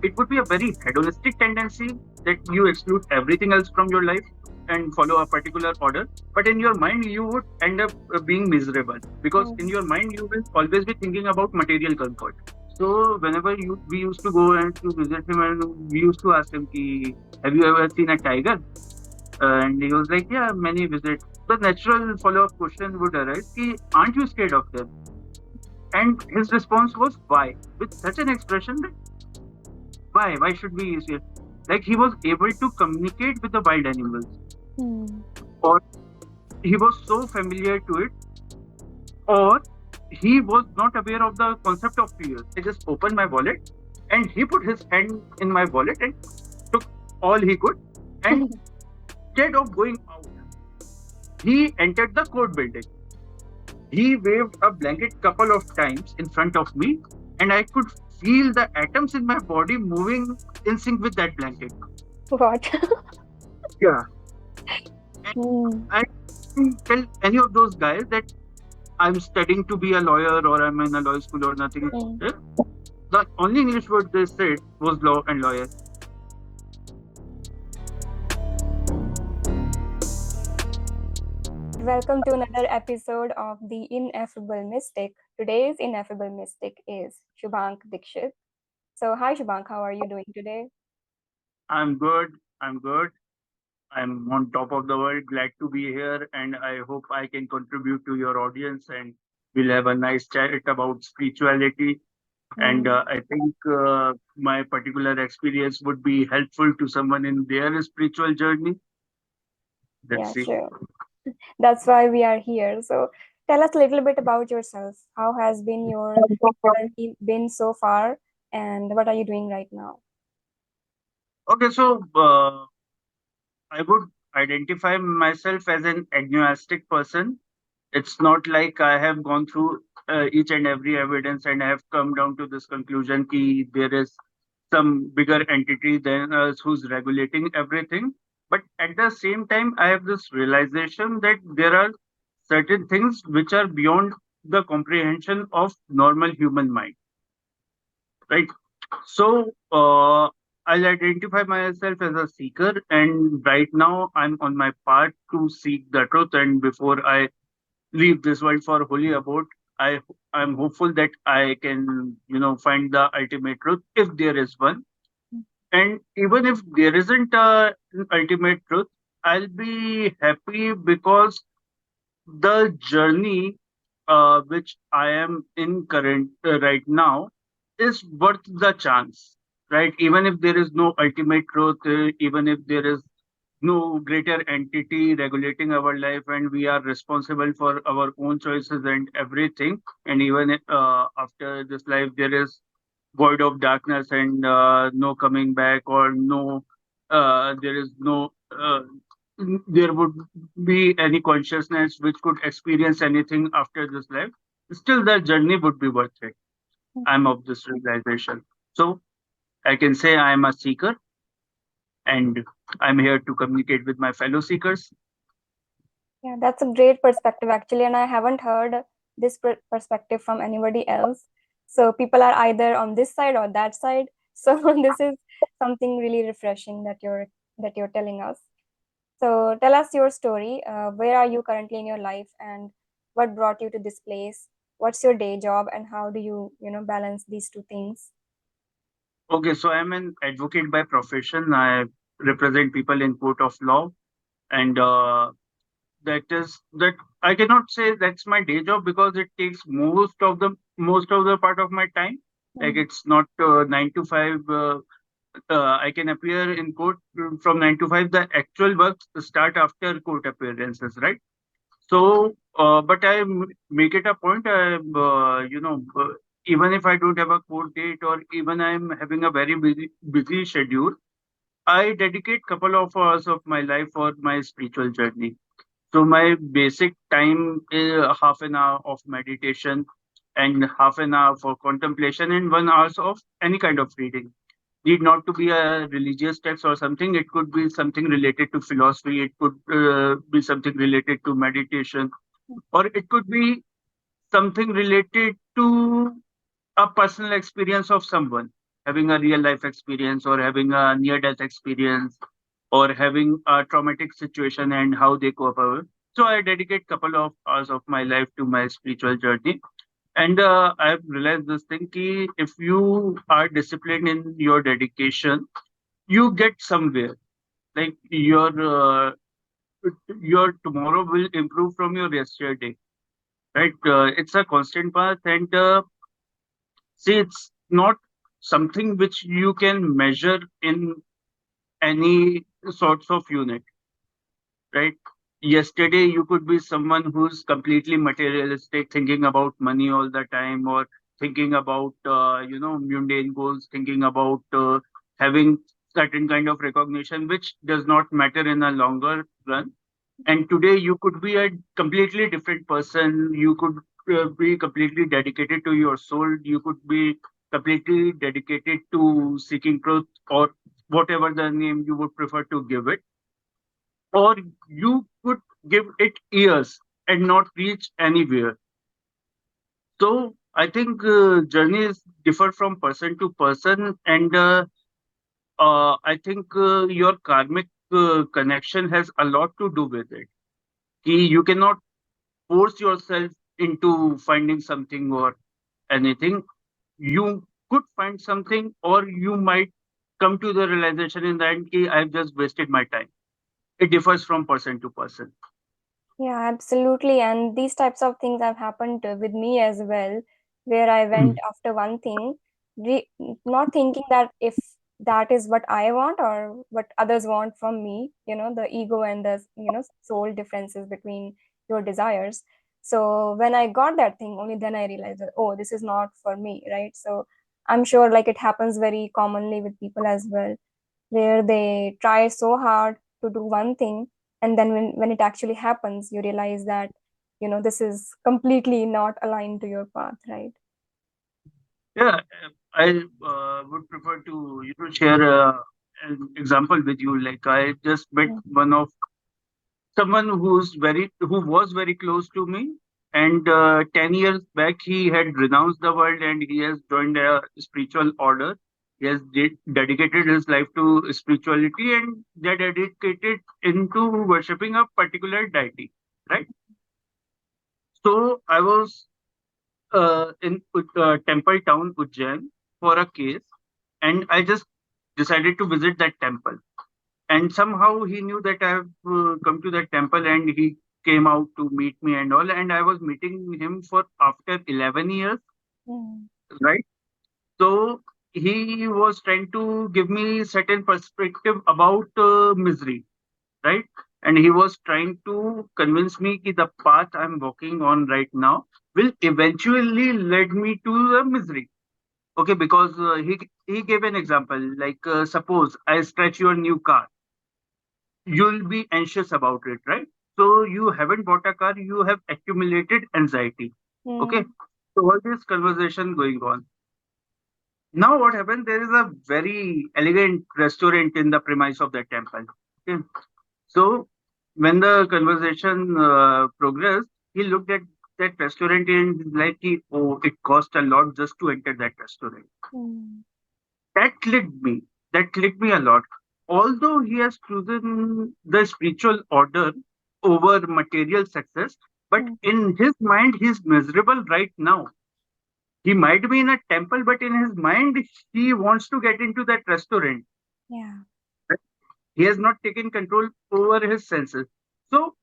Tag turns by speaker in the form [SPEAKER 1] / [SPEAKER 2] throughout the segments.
[SPEAKER 1] it would be a very hedonistic tendency that you exclude everything else from your life and follow a particular order. But in your mind, you would end up being miserable, because in
[SPEAKER 2] Mm.
[SPEAKER 1] your mind, you will always be thinking about material comfort. So whenever we used to go and to visit him, and we used to ask him, ki, have you ever seen a tiger? And he was like, yeah, many visit. The natural follow-up question would arise, ki, aren't you scared of them? And his response was, why? With such an expression that why? Why should we use it? Like he was able to communicate with the wild animals,
[SPEAKER 2] Mm.
[SPEAKER 1] or he was so familiar to it, or he was not aware of the concept of fear. I just opened my wallet and he put his hand in my wallet and took all he could. And instead of going out, he entered the court building. He waved a blanket couple of times in front of me, and I could feel the atoms in my body moving in sync with that blanket.
[SPEAKER 2] What?
[SPEAKER 1] Yeah. And
[SPEAKER 2] Mm.
[SPEAKER 1] I didn't tell any of those guys that I'm studying to be a lawyer or I'm in a law school or nothing.
[SPEAKER 2] Mm.
[SPEAKER 1] Yeah? The only English word they said was law and lawyer.
[SPEAKER 2] Welcome to another episode of The Ineffable Mystic. Today's ineffable mystic is Shubhank Dixit. So, hi Shubhank, how are you doing today?
[SPEAKER 1] I'm good. I'm good. I'm on top of the world. Glad to be here. And I hope I can contribute to your audience, and we'll have a nice chat about spirituality. And
[SPEAKER 2] Mm.
[SPEAKER 1] I think my particular experience would be helpful to someone in their spiritual journey. Let's
[SPEAKER 2] Yeah,
[SPEAKER 1] see.
[SPEAKER 2] sure. That's why we are here. So, tell us a little bit about yourself. How has been your journey been so far, and what are you doing right now?
[SPEAKER 1] Okay, so I would identify myself as an agnostic person. It's not like I have gone through each and every evidence and I have come down to this conclusion that there is some bigger entity than us who's regulating everything. But at the same time, I have this realization that there are certain things which are beyond the comprehension of normal human mind, right? So I'll identify myself as a seeker, and right now I'm on my path to seek the truth. And before I leave this world for holy abode, I I'm hopeful that I can find the ultimate truth if there is one. And even if there isn't an ultimate truth, I'll be happy because the journey which I am in current right now is worth the chance, right? Even if there is no ultimate truth, even if there is no greater entity regulating our life, and we are responsible for our own choices and everything, and even after this life, there is void of darkness and no coming back, or no, there is no. There would be any consciousness which could experience anything after this life, still the journey would be worth it. I'm of this realization. So I can say I'm a seeker, and I'm here to communicate with my fellow seekers.
[SPEAKER 2] Yeah, that's a great perspective actually, and I haven't heard this perspective from anybody else. So people are either on this side or that side. So this is something really refreshing that you're telling us. So tell us your story. Where are you currently in your life, and what brought you to this place? What's your day job, and how do you balance these two things?
[SPEAKER 1] Okay, so I'm an advocate by profession. I represent people in court of law, and that I cannot say that's my day job because it takes most of the part of my time. Like
[SPEAKER 2] Mm.
[SPEAKER 1] it's not 9 to 5. I can appear in court from 9 to 5. The actual work start after court appearances, right? So, but make it a point. Even if I don't have a court date, or even I'm having a very busy schedule, I dedicate couple of hours of my life for my spiritual journey. So my basic time is half an hour of meditation and half an hour for contemplation and 1 hour of any kind of reading. Need not to be a religious text or something. It could be something related to philosophy. It could be something related to meditation, or it could be something related to a personal experience of someone. having a real life experience or having a near death experience or having a traumatic situation and how they cope over. So I dedicate couple of hours of my life to my spiritual journey. And I've realized this thing ki if you are disciplined in your dedication, you get somewhere. Like your tomorrow will improve from your yesterday, right? It's a constant path, and see, it's not something which you can measure in any sorts of unit, right? Yesterday, you could be someone who's completely materialistic, thinking about money all the time, or thinking about mundane goals, thinking about having certain kind of recognition, which does not matter in a longer run. And today, you could be a completely different person. You could be completely dedicated to your soul. You could be completely dedicated to seeking truth, or whatever the name you would prefer to give it, or you could give it years and not reach anywhere. So I think journeys differ from person to person, and I think your karmic connection has a lot to do with it. You cannot force yourself into finding something or anything. You could find something, or you might come to the realization in the end, I've just wasted my time. It differs from person to person.
[SPEAKER 2] Yeah, absolutely. And these types of things have happened with me as well, where I went after one thing, re not thinking that if that is what I want or what others want from me, the ego and the, soul differences between your desires. So when I got that thing, only then I realized that, oh, this is not for me, right? So I'm sure like it happens very commonly with people as well, where they try so hard to do one thing, and then when it actually happens you realize that this is completely not aligned to your path, right?
[SPEAKER 1] Yeah, I would prefer to share an example with you. Like I just met
[SPEAKER 2] Mm,
[SPEAKER 1] one of someone who was very close to me, and 10 years back he had renounced the world and he has joined a spiritual order. He has dedicated his life to spirituality, and they dedicated into worshipping a particular deity, right? So I was in temple town Ujjain for a case, and I just decided to visit that temple. And somehow he knew that I have come to that temple, and he came out to meet me and all. And I was meeting him for after 11 years,
[SPEAKER 2] mm,
[SPEAKER 1] right? So he was trying to give me certain perspective about misery, right? And he was trying to convince me that the path I'm walking on right now will eventually lead me to the misery. Okay, because he gave an example like suppose I stretch your new car, you'll be anxious about it, right? So you haven't bought a car, you have accumulated anxiety. Okay,
[SPEAKER 2] mm,
[SPEAKER 1] so all this conversation going on. Now what happened? There is a very elegant restaurant in the premise of that temple. Okay, so when the conversation progressed, he looked at that restaurant and he's like, oh, it cost a lot just to enter that restaurant.
[SPEAKER 2] mm,
[SPEAKER 1] That clicked me. That clicked me a lot. Although he has chosen the spiritual order over material success, but
[SPEAKER 2] mm.
[SPEAKER 1] in his mind, he's miserable right now. He might be in a temple, but in his mind, he wants to get into that restaurant.
[SPEAKER 2] Yeah.
[SPEAKER 1] He has not taken control over his senses. So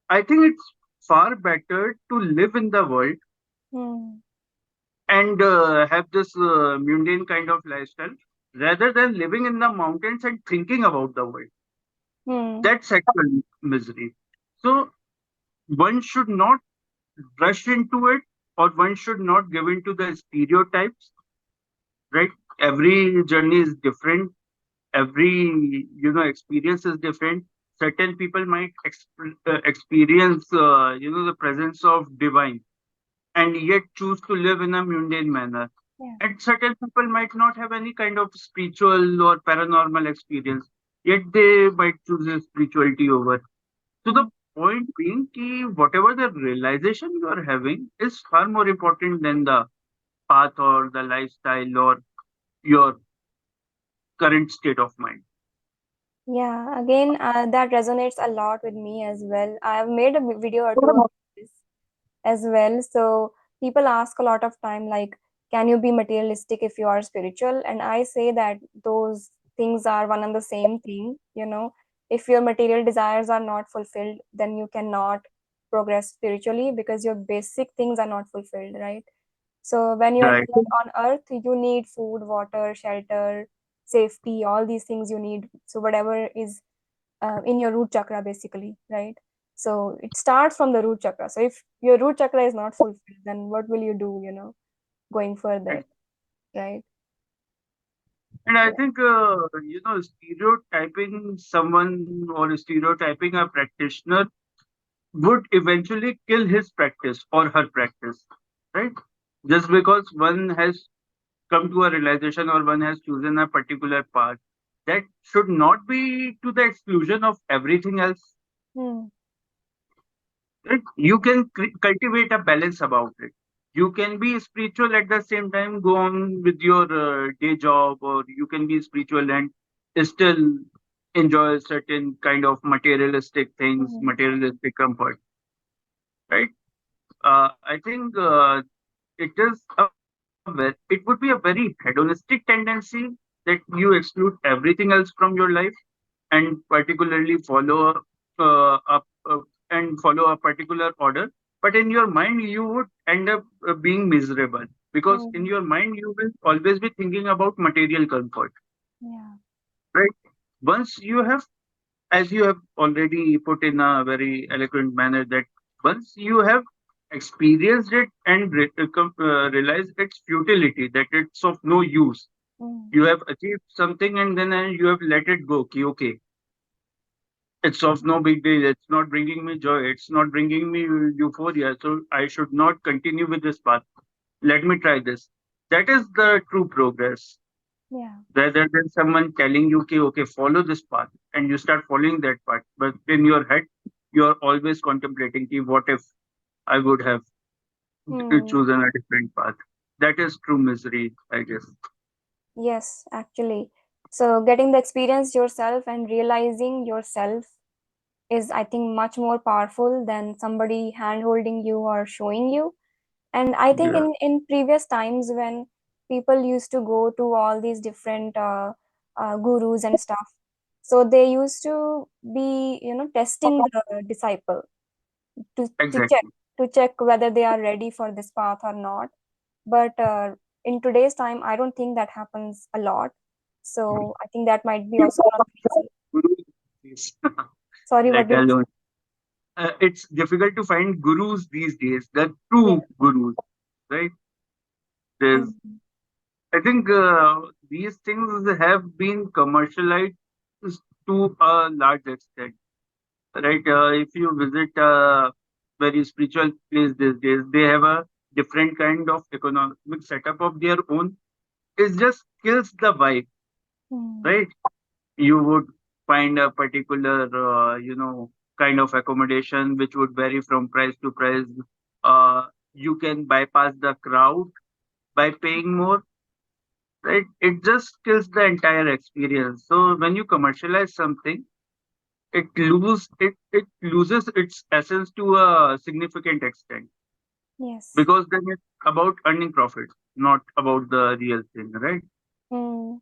[SPEAKER 1] I think it's far better to live in the world
[SPEAKER 2] Mm,
[SPEAKER 1] and have this mundane kind of lifestyle rather than living in the mountains and thinking about the world.
[SPEAKER 2] mm,
[SPEAKER 1] That's actual misery. So one should not rush into it, or one should not give into the stereotypes, right? Every journey is different. Every experience is different. Certain people might experience the presence of divine and yet choose to live in a mundane manner.
[SPEAKER 2] yeah.
[SPEAKER 1] And certain people might not have any kind of spiritual or paranormal experience, yet they might choose spirituality over. So the
[SPEAKER 2] Mm,
[SPEAKER 1] point being ki whatever the realization you are having is far more important than the path or the lifestyle or your current state of mind.
[SPEAKER 2] Yeah, again, that resonates a lot with me as well. I have made a video or two about this as well. So people ask a lot of time, like, can you be materialistic if you are spiritual? And I say that those things are one and the same thing. If your material desires are not fulfilled, then you cannot progress spiritually because your basic things are not fulfilled, right? So when you're
[SPEAKER 1] Right.
[SPEAKER 2] here on earth, you need food, water, shelter, safety, all these things you need. So whatever is in your root chakra, basically, right? So it starts from the root chakra. So if your root chakra is not fulfilled, then what will you do, going further, right?
[SPEAKER 1] And I
[SPEAKER 2] Yeah.
[SPEAKER 1] think, stereotyping someone or stereotyping a practitioner would eventually kill his practice or her practice, right? Just because one has come to a realization or one has chosen a particular path, that should not be to the exclusion of everything else.
[SPEAKER 2] Hmm.
[SPEAKER 1] Right? You can cultivate a balance about it. You can be spiritual at the same time, go on with your day job, or you can be spiritual and still enjoy certain kind of materialistic things,
[SPEAKER 2] Hmm.
[SPEAKER 1] materialistic comfort, right? I think it would be a very hedonistic tendency that you exclude everything else from your life and particularly uh, a follow a particular order, but in your mind you would end up being miserable because in
[SPEAKER 2] Hmm.
[SPEAKER 1] your mind you will always be thinking about material comfort,
[SPEAKER 2] Yeah.
[SPEAKER 1] right? Once you have, as you have already put in a very eloquent manner, that once you have experienced it and realized its futility, that it's of no use,
[SPEAKER 2] Hmm.
[SPEAKER 1] you have achieved something and then you have let it go. Okay, it's of no big deal. It's not bringing me joy. It's not bringing me euphoria. So I should not continue with this path. Let me try this. That is the true progress.
[SPEAKER 2] Yeah.
[SPEAKER 1] Rather than someone telling you, okay, follow this path, and you start following that path. But in your head, you're always contemplating, "Ki, what if I would have
[SPEAKER 2] Hmm.
[SPEAKER 1] chosen a different path?" That is true misery, I guess.
[SPEAKER 2] Yes, actually. So getting the experience yourself and realizing yourself is, I think, much more powerful than somebody hand holding you or showing you. And I think
[SPEAKER 1] Yeah,
[SPEAKER 2] in previous times when people used to go to all these different gurus and stuff, so they used to be, testing the disciple to check
[SPEAKER 1] exactly.
[SPEAKER 2] whether they are ready for this path or not. But in today's time, I don't think that happens a lot. So I think that might be also one of the reasons.
[SPEAKER 1] Gurus,
[SPEAKER 2] Sorry, what
[SPEAKER 1] let
[SPEAKER 2] did you
[SPEAKER 1] alone
[SPEAKER 2] say?
[SPEAKER 1] it's difficult to find gurus these days, the
[SPEAKER 2] Yeah.
[SPEAKER 1] true gurus, right? There's,
[SPEAKER 2] Mhm.
[SPEAKER 1] I think these things have been commercialized to a large extent, right? If you visit a very spiritual place these days, they have a different kind of economic setup of their own. It just kills the vibe,
[SPEAKER 2] Hmm.
[SPEAKER 1] right? You would find a particular, kind of accommodation which would vary from price to price. You can bypass the crowd by paying more, right? It just kills the entire experience. So when you commercialize something, it loses its essence to a significant extent
[SPEAKER 2] Yes.
[SPEAKER 1] because then it's about earning profits, not about the real thing, right?
[SPEAKER 2] Hmm.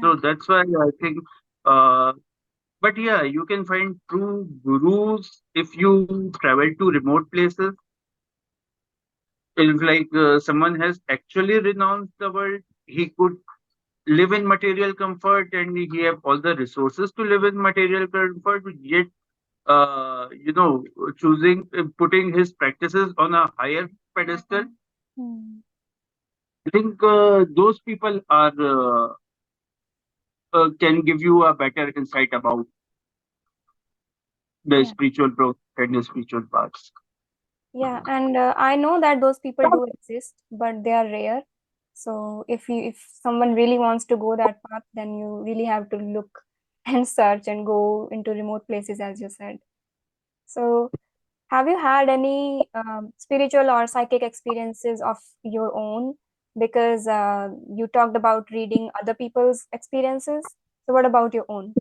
[SPEAKER 1] So
[SPEAKER 2] Yeah.
[SPEAKER 1] that's why I think. Uh, but yeah, you can find true gurus if you travel to remote places. If like someone has actually renounced the world, he could live in material comfort and he have all the resources to live in material comfort, yet choosing putting his practices on a higher pedestal.
[SPEAKER 2] Hmm.
[SPEAKER 1] I think those people are can give you a better insight about the
[SPEAKER 2] Yeah.
[SPEAKER 1] spiritual growth and the spiritual paths.
[SPEAKER 2] Yeah, and I know that those people do exist, but they are rare. So if someone really wants to go that path, then you really have to look and search and go into remote places, as you said. So have you had any spiritual or psychic experiences of your own because you talked about reading other people's experiences. So what about your own?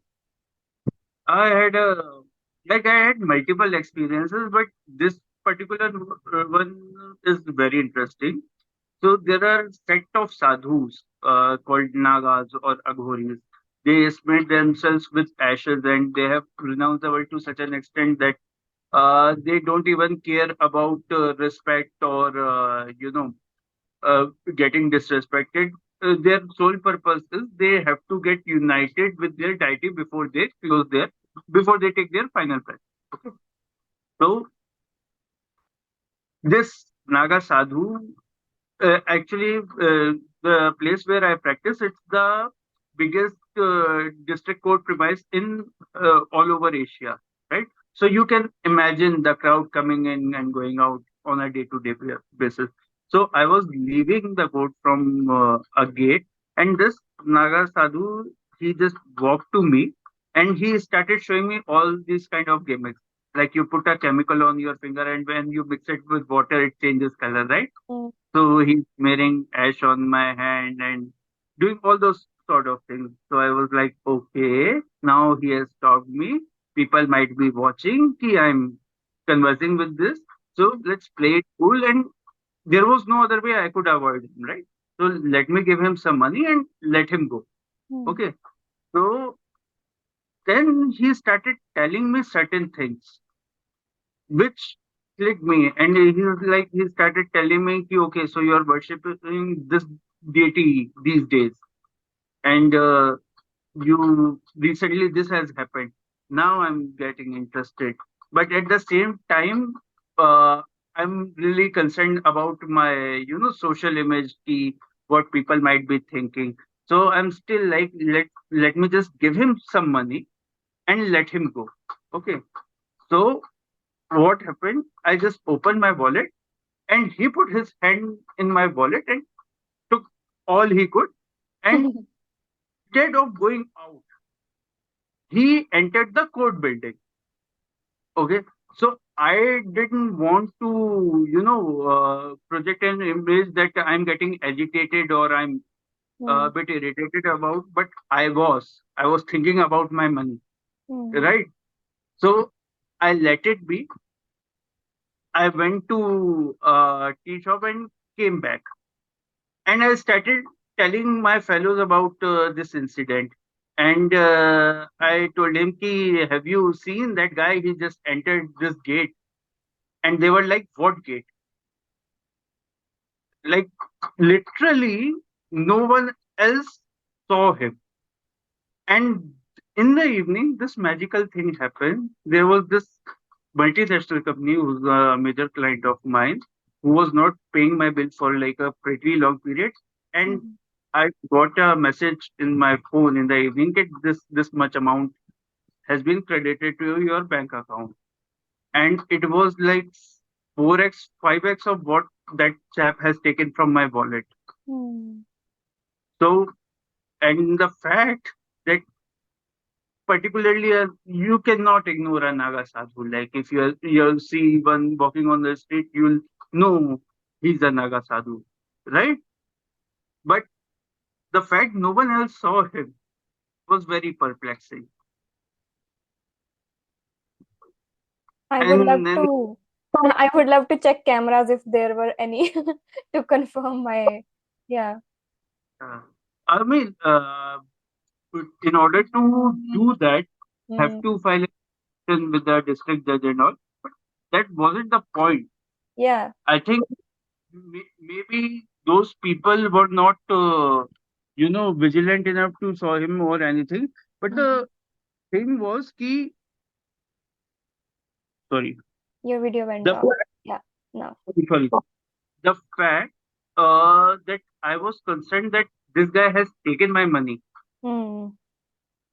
[SPEAKER 1] I had I had multiple experiences, but this particular one is very interesting. So there are set of sadhus called Nagas or Aghoris. They smear themselves with ashes and they have renounced the world to such an extent that they don't even care about respect or uh, getting disrespected. Their sole purpose is they have to get united with their deity before they take their final breath. Okay. So this Naga sadhu, actually, the place where I practice, it's the biggest district court premise in all over Asia, right? So you can imagine the crowd coming in and going out on a day-to-day basis. So I was leaving the court from a gate, and this Naga Sadhu, he just walked to me, and he started showing me all these kind of gimmicks. Like you put a chemical on your finger, and when you mix it with water, it changes color, right?
[SPEAKER 2] Mm,
[SPEAKER 1] So he's smearing ash on my hand and doing all those sort of things. So I was like, okay, now he has stopped me. People might be watching. Ki I'm conversing with this. So let's play it cool. And there was no other way I could avoid him, right? So let me give him some money and let him go.
[SPEAKER 2] mm,
[SPEAKER 1] Okay. So then he started telling me certain things which clicked me. And he started telling me, ki, okay, so you're worshipping this deity these days. And you recently this has happened. Now I'm getting interested. But at the same time, uh, I'm really concerned about my, social image, ki, what people might be thinking. So I'm still like, let me just give him some money and let him go. Okay. So what happened? I just opened my wallet and he put his hand in my wallet and took all he could. And instead of going out, he entered the court building. Okay. So I didn't want to, project an image that I'm getting agitated or I'm a
[SPEAKER 2] mm,
[SPEAKER 1] bit irritated about, but I was thinking about my money,
[SPEAKER 2] mm,
[SPEAKER 1] right? So I let it be. I went to tea shop and came back. And I started telling my fellows about this incident. And I told him, ki, have you seen that guy? He just entered this gate. And they were like, what gate? Like, literally, no one else saw him. And in the evening, this magical thing happened. There was this multinational company who's a major client of mine who was not paying my bill for like a pretty long period. And
[SPEAKER 2] mm,
[SPEAKER 1] I got a message in my phone in the evening that this much amount has been credited to your bank account. And it was like 4x, 5x of what that chap has taken from my wallet.
[SPEAKER 2] mm.
[SPEAKER 1] So, and the fact that particularly you cannot ignore a Naga sadhu. Like if you'll see one walking on the street, you'll know he's a Naga sadhu, right? But the fact no one else saw him was very perplexing.
[SPEAKER 2] I would love
[SPEAKER 1] And then
[SPEAKER 2] to. I would love to check cameras if there were any to confirm my. Yeah.
[SPEAKER 1] uh, I mean, in order to do that, have
[SPEAKER 2] Mm,
[SPEAKER 1] to file a petition with the district judge and all. But that wasn't the point.
[SPEAKER 2] yeah.
[SPEAKER 1] I think maybe those people were not, vigilant enough to saw him or anything. But
[SPEAKER 2] Mm.
[SPEAKER 1] the thing was, ki, sorry,
[SPEAKER 2] Your video went
[SPEAKER 1] the
[SPEAKER 2] off. Yeah. No.
[SPEAKER 1] sorry, the fact that I was concerned that this guy has taken my money,
[SPEAKER 2] Mm,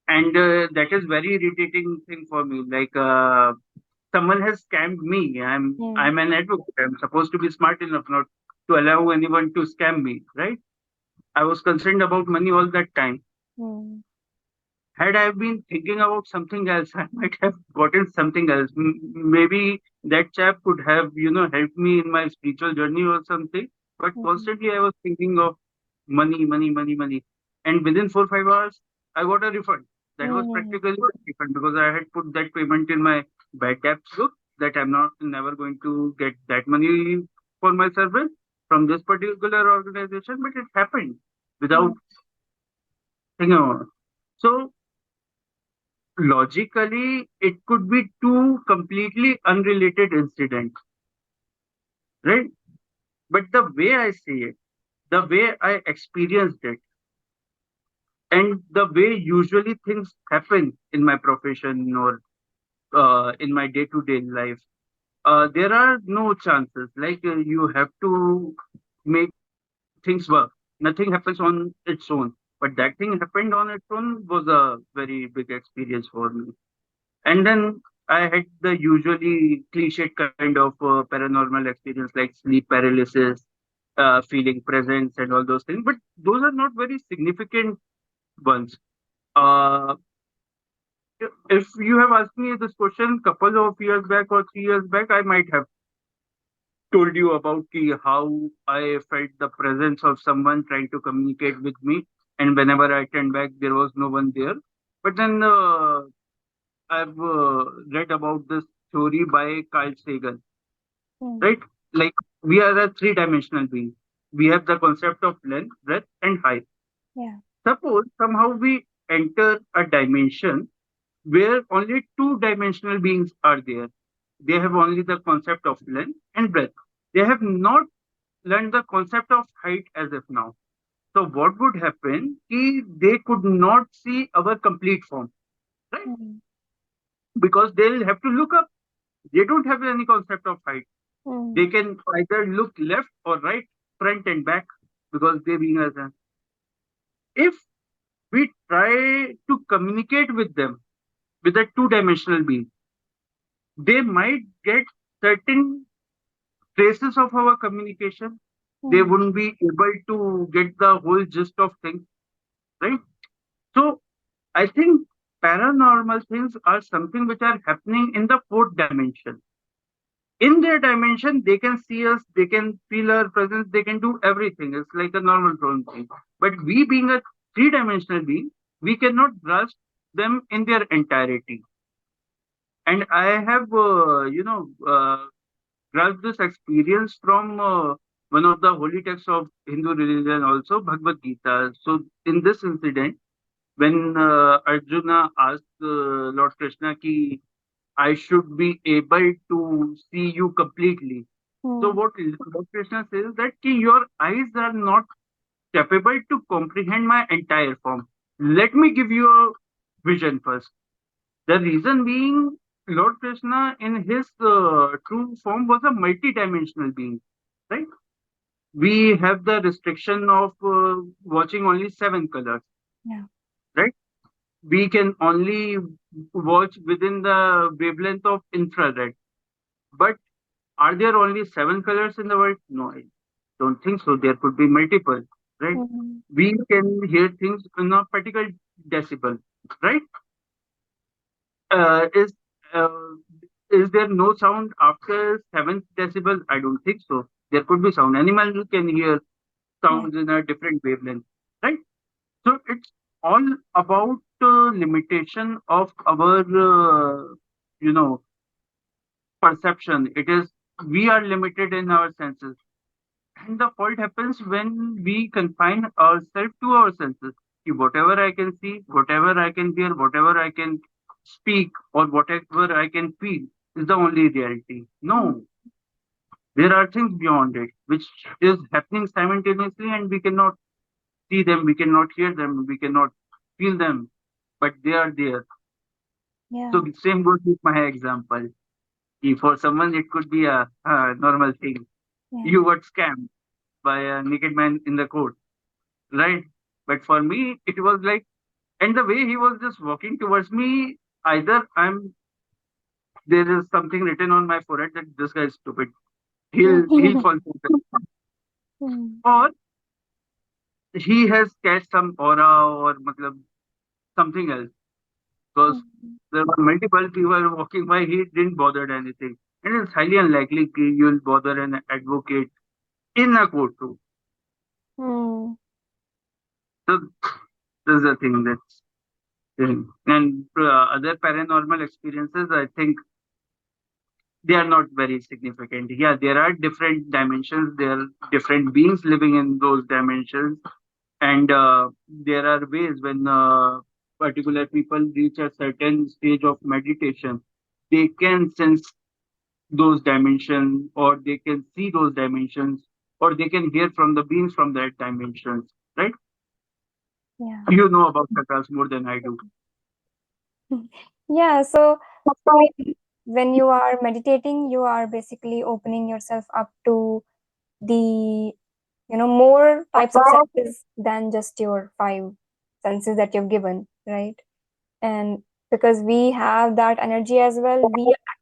[SPEAKER 1] and that is very irritating thing for me. Like someone has scammed me.
[SPEAKER 2] mm,
[SPEAKER 1] I'm an advocate. I'm supposed to be smart enough not to allow anyone to scam me, right? I was concerned about money all that time.
[SPEAKER 2] mm.
[SPEAKER 1] Had I been thinking about something else, I might have gotten something else. Maybe that chap could have, helped me in my spiritual journey or something. But
[SPEAKER 2] Mm.
[SPEAKER 1] constantly I was thinking of money, money, money, money. And within 4 5 hours, I got a refund. That was
[SPEAKER 2] Mm.
[SPEAKER 1] practically a refund because I had put that payment in my bad debts book that I'm not never going to get that money for my service from this particular organization. But it happened without
[SPEAKER 2] Mm.
[SPEAKER 1] thinking about it. So logically, it could be two completely unrelated incidents, right? But the way I see it, the way I experienced it, and the way usually things happen in my profession or in my day-to-day life, there are no chances. Like you have to make things work. Nothing happens on its own. But that thing happened on its own was a very big experience for me. And then I had the usually cliched kind of paranormal experience like sleep paralysis, feeling presence, and all those things. But those are not very significant ones. Uh, if you have asked me this question couple of years back or 3 years back, I might have told you about how I felt the presence of someone trying to communicate with me, and whenever I turned back, there was no one there. But then I've read about this theory by Carl Sagan,
[SPEAKER 2] Mm.
[SPEAKER 1] right? Like we are a three-dimensional being. We have the concept of length, breadth, and height.
[SPEAKER 2] Yeah.
[SPEAKER 1] Suppose somehow we enter a dimension where only two-dimensional beings are there. They have only the concept of length and breadth. They have not learned the concept of height as of now. So what would happen? They could not see our complete form, right?
[SPEAKER 2] Mm.
[SPEAKER 1] Because they'll have to look up. They don't have any concept of height.
[SPEAKER 2] Mm.
[SPEAKER 1] They can either look left or right, front and back, because they being as a. If we try to communicate with them with a two-dimensional being, they might get certain traces of our communication. They
[SPEAKER 2] Mm.
[SPEAKER 1] wouldn't be able to get the whole gist of things, right? So I think paranormal things are something which are happening in the fourth dimension. In their dimension, they can see us, they can feel our presence, they can do everything. It's like a normal drone thing. But we being a three-dimensional being, we cannot grasp them in their entirety. And I have, grasped this experience from one of the holy texts of Hindu religion, also Bhagavad Gita. So, in this incident, when Arjuna asked Lord Krishna ki I should be able to see you completely. So
[SPEAKER 2] Mm.
[SPEAKER 1] what Lord Krishna says that ki your eyes are not capable to comprehend my entire form. Let me give you a vision first. The reason being, Lord Krishna in his true form was a multi-dimensional being, right? We have the restriction of watching only seven colors,
[SPEAKER 2] Yeah.
[SPEAKER 1] right? We can only watch within the wavelength of infrared. But are there only seven colors in the world? No, I don't think so. There could be multiple, right?
[SPEAKER 2] Mm.
[SPEAKER 1] We can hear things in a particular decibel, right? Is uh, is there no sound after seventh decibel? I don't think so. There could be sound. Animals can hear
[SPEAKER 2] Yeah.
[SPEAKER 1] sounds in a different wavelength, right? So it's all about limitation of our, you know, perception. It is we are limited in our senses. And the fault happens when we confine ourselves to our senses. Ki whatever I can see, whatever I can hear, whatever I can speak, or whatever I can feel is the only reality.
[SPEAKER 2] Mm.
[SPEAKER 1] No, there are things beyond it which is happening simultaneously, and we cannot see them, we cannot hear them, we cannot feel them, but they are there. So
[SPEAKER 2] Yeah.
[SPEAKER 1] same goes with my example. Ki for someone, it could be a normal thing.
[SPEAKER 2] Yeah.
[SPEAKER 1] You got scammed by a naked man in the court, right? But for me, it was like, and the way he was just walking towards me, either there is something written on my forehead that this guy is stupid. He'll fall for it.
[SPEAKER 2] Mm.
[SPEAKER 1] Or he has catched some aura or matlab, something else. Because
[SPEAKER 2] Mm.
[SPEAKER 1] there were multiple people walking by, he didn't bother anything. And it's highly unlikely you'll bother an advocate in a courtroom.
[SPEAKER 2] Hmm.
[SPEAKER 1] So this is the thing that's thing. And other paranormal experiences, I think they are not very significant. Yeah, there are different dimensions. There are different beings living in those dimensions, and there are ways when particular people reach a certain stage of meditation, they can sense those dimensions, or they can see those dimensions, or they can hear from the beings from that dimensions. Right?
[SPEAKER 2] Yeah.
[SPEAKER 1] You know about chakras more than I do.
[SPEAKER 2] Yeah, so I mean, when you are meditating, you are basically opening yourself up to the, more types of senses than just your five senses that you've given, right? And because we have that energy as well,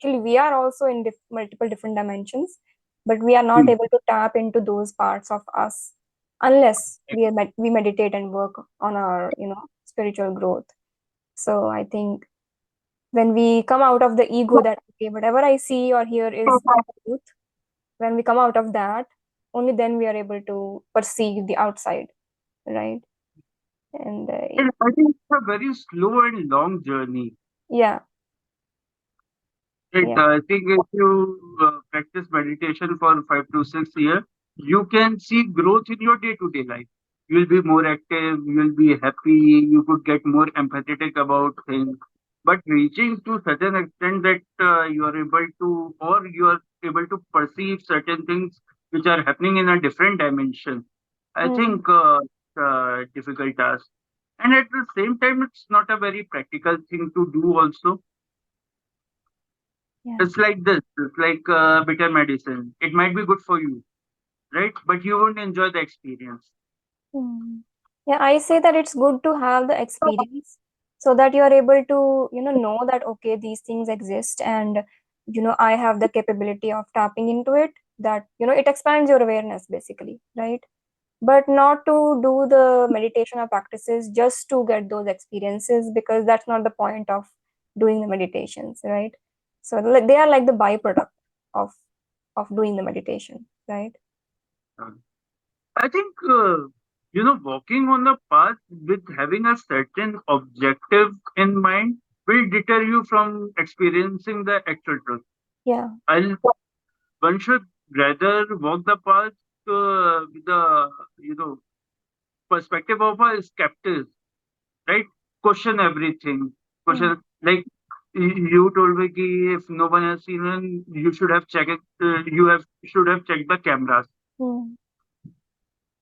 [SPEAKER 2] we are also in multiple different dimensions, but we are not
[SPEAKER 1] Hmm.
[SPEAKER 2] able to tap into those parts of us unless we meditate and work on our, spiritual growth. So I think when we come out of the ego that okay, whatever I see or hear is truth, when we come out of that, only then we are able to perceive the outside, right? And
[SPEAKER 1] And I think it's a very slow and long journey.
[SPEAKER 2] yeah,
[SPEAKER 1] Right.
[SPEAKER 2] yeah.
[SPEAKER 1] I think if you practice meditation for 5 to 6 years, you can see growth in your day-to-day life. You'll be more active, you'll be happy, you could get more empathetic about things. But reaching to such an extent that you are able to, or you are able to perceive certain things which are happening in a different dimension, I
[SPEAKER 2] Mm,
[SPEAKER 1] think it's a difficult task. And at the same time, it's not a very practical thing to do also.
[SPEAKER 2] yeah.
[SPEAKER 1] It's like this. It's like bitter medicine. It might be good for you, right? But you won't enjoy the experience.
[SPEAKER 2] Mm. Yeah, I say that it's good to have the experience so that you are able to, know that okay, these things exist and I have the capability of tapping into it, that it expands your awareness basically, right? But not to do the meditation or practices just to get those experiences, because that's not the point of doing the meditations, right? So they are like the byproduct of doing the meditation, right?
[SPEAKER 1] Um, I think, walking on the path with having a certain objective in mind will deter you from experiencing the actual truth.
[SPEAKER 2] Yeah.
[SPEAKER 1] I'll, one should rather walk the path with the, you know, perspective of a skeptic, right? Question everything.
[SPEAKER 2] Mm,
[SPEAKER 1] Question like you told me ki if no one has seen it, you should have checked it. You have should have checked the cameras.
[SPEAKER 2] mm,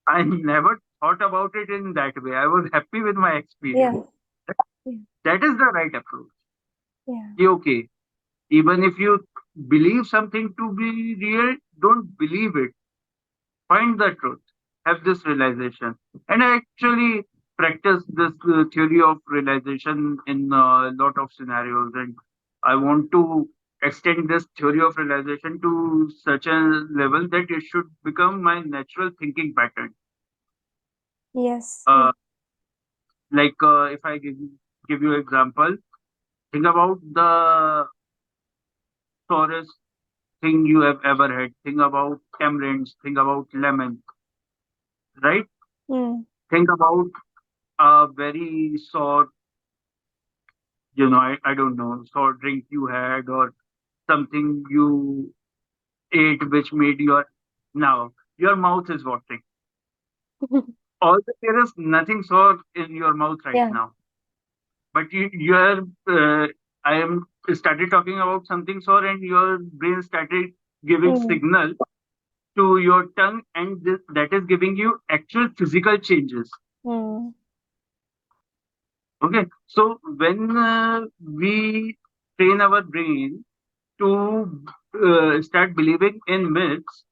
[SPEAKER 1] I never thought about it in that way. I was happy with my
[SPEAKER 2] yeah.
[SPEAKER 1] experience.
[SPEAKER 2] Yeah.
[SPEAKER 1] That is the right approach.
[SPEAKER 2] Yeah.
[SPEAKER 1] Ki, okay, even if you believe something to be real, don't believe it. Find the truth. Have this realization. And I actually practice this theory of realization in a lot of scenarios. And I want to extend this theory of realization to such a level that it should become my natural thinking pattern.
[SPEAKER 2] Yes. Yeah.
[SPEAKER 1] Uh, like if I give you example, think about the sorest thing you have ever had. Think about tamarinds. Think about lemon, right?
[SPEAKER 2] Mm,
[SPEAKER 1] Think about a very sour, I don't know, sour drink you had, or something you ate which made now your mouth is watering. Although there is nothing sour in your mouth right
[SPEAKER 2] yeah.
[SPEAKER 1] now, but you're, I am started talking about something sour, and your brain started giving
[SPEAKER 2] Mm,
[SPEAKER 1] signal to your tongue, and that is giving you actual physical changes.
[SPEAKER 2] mm,
[SPEAKER 1] Okay, so when we train our brain to start believing in myths,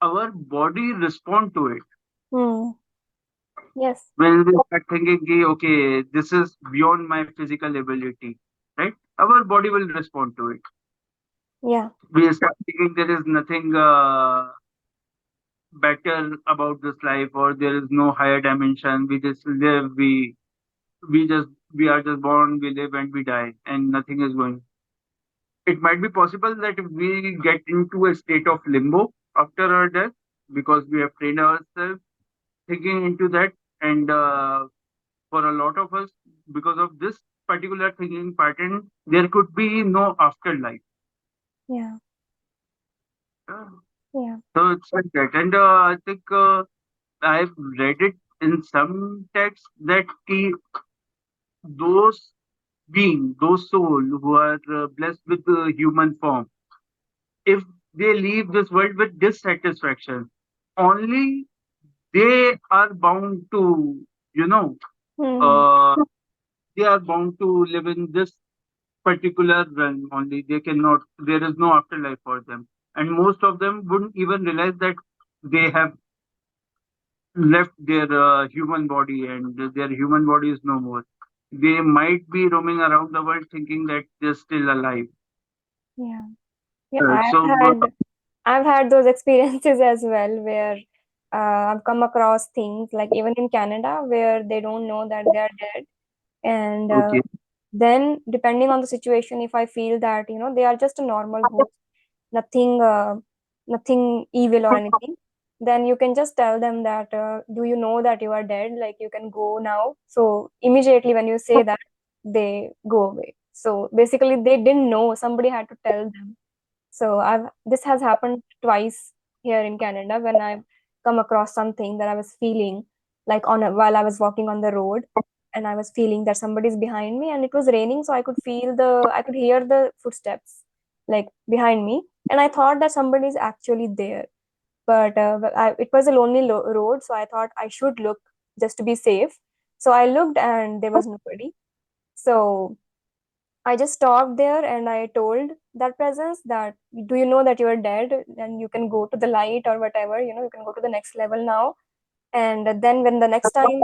[SPEAKER 1] our body respond to it.
[SPEAKER 2] mm. Yes.
[SPEAKER 1] When we start thinking, "Ki, okay, this is beyond my physical ability, right? Our body will respond to it.
[SPEAKER 2] Yeah.
[SPEAKER 1] We start thinking there is nothing better about this life, or there is no higher dimension. We just live, we are just born, we live and we die, and nothing is going. It might be possible that we get into a state of limbo after our death, because we have trained ourselves thinking into that. And for a lot of us, because of this particular thinking pattern, there could be no afterlife.
[SPEAKER 2] Yeah.
[SPEAKER 1] Uh,
[SPEAKER 2] Yeah.
[SPEAKER 1] So it's like that. And I think I've read it in some texts that those those souls who are blessed with the human form, if they leave this world with dissatisfaction, only they are bound to, you know,
[SPEAKER 2] Hmm.
[SPEAKER 1] uh, they are bound to live in this particular realm only. They cannot, there is no afterlife for them. And most of them wouldn't even realize that they have left their human body and their human body is no more. They might be roaming around the world thinking that they're still alive.
[SPEAKER 2] Yeah. Yeah.
[SPEAKER 1] Uh,
[SPEAKER 2] I've
[SPEAKER 1] so, uh,
[SPEAKER 2] had I've had those experiences as well where I've come across things like even in Canada where they don't know that they are dead. And
[SPEAKER 1] okay.
[SPEAKER 2] then depending on the situation, if I feel that, they are just a normal host, nothing, nothing evil or anything, then you can just tell them that, do you know that you are dead? Like you can go now. So immediately when you say that, they go away. So basically they didn't know, somebody had to tell them. So I've this has happened twice here in Canada when I've come across something that I was feeling like while I was walking on the road, and I was feeling that somebody's behind me, and it was raining, so I could hear the footsteps like behind me, and I thought that somebody's actually there. But it was a lonely road, so I thought I should look just to be safe. So I looked and there was nobody. So I just stopped there and I told that presence that, do you know that you are dead and you can go to the light or whatever, you can go to the next level now. And then when the next time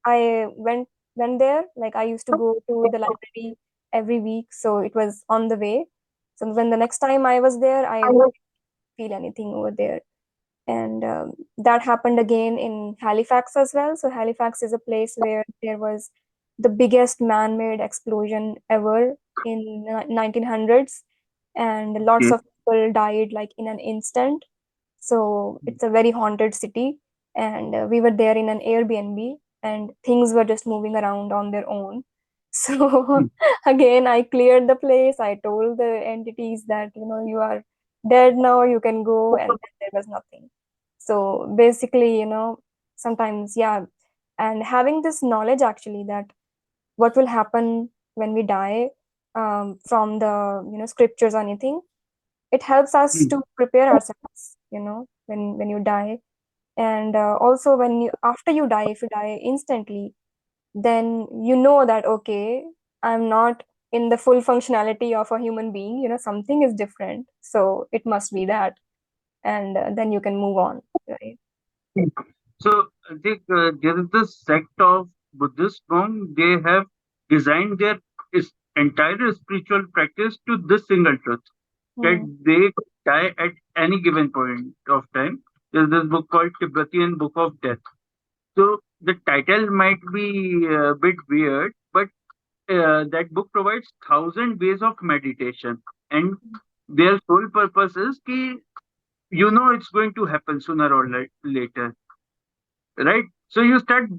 [SPEAKER 2] I went there, like I used to go to the library every week, so it was on the way. So when the next time I was there, I didn't feel anything over there. And that happened again in Halifax as well. So Halifax is a place where there was the biggest man-made explosion ever in 1900s, and lots
[SPEAKER 1] Okay.
[SPEAKER 2] of people died like in an instant. So it's a very haunted city, and we were there in an Airbnb, and things were just moving around on their own. So again, I cleared the place. I told the entities that, you are dead now, you can go, and then there was nothing. So basically, sometimes, yeah, and having this knowledge actually that what will happen when we die, from the, scriptures or anything, it helps us to prepare ourselves, when you die. And also when you after you die, if you die instantly, then you know that, okay, I'm not in the full functionality of a human being, something is different, so it must be that. And then you can move on, right?
[SPEAKER 1] So I think there is this sect of Buddhist monk. They have designed their entire spiritual practice to this single truth that
[SPEAKER 2] Hmm.
[SPEAKER 1] they could die at any given point of time. There's this book called Tibetan Book of Death. So the title might be a bit weird, but that book provides 1,000 ways of meditation, and their sole purpose is ki, it's going to happen sooner or later, right? So you start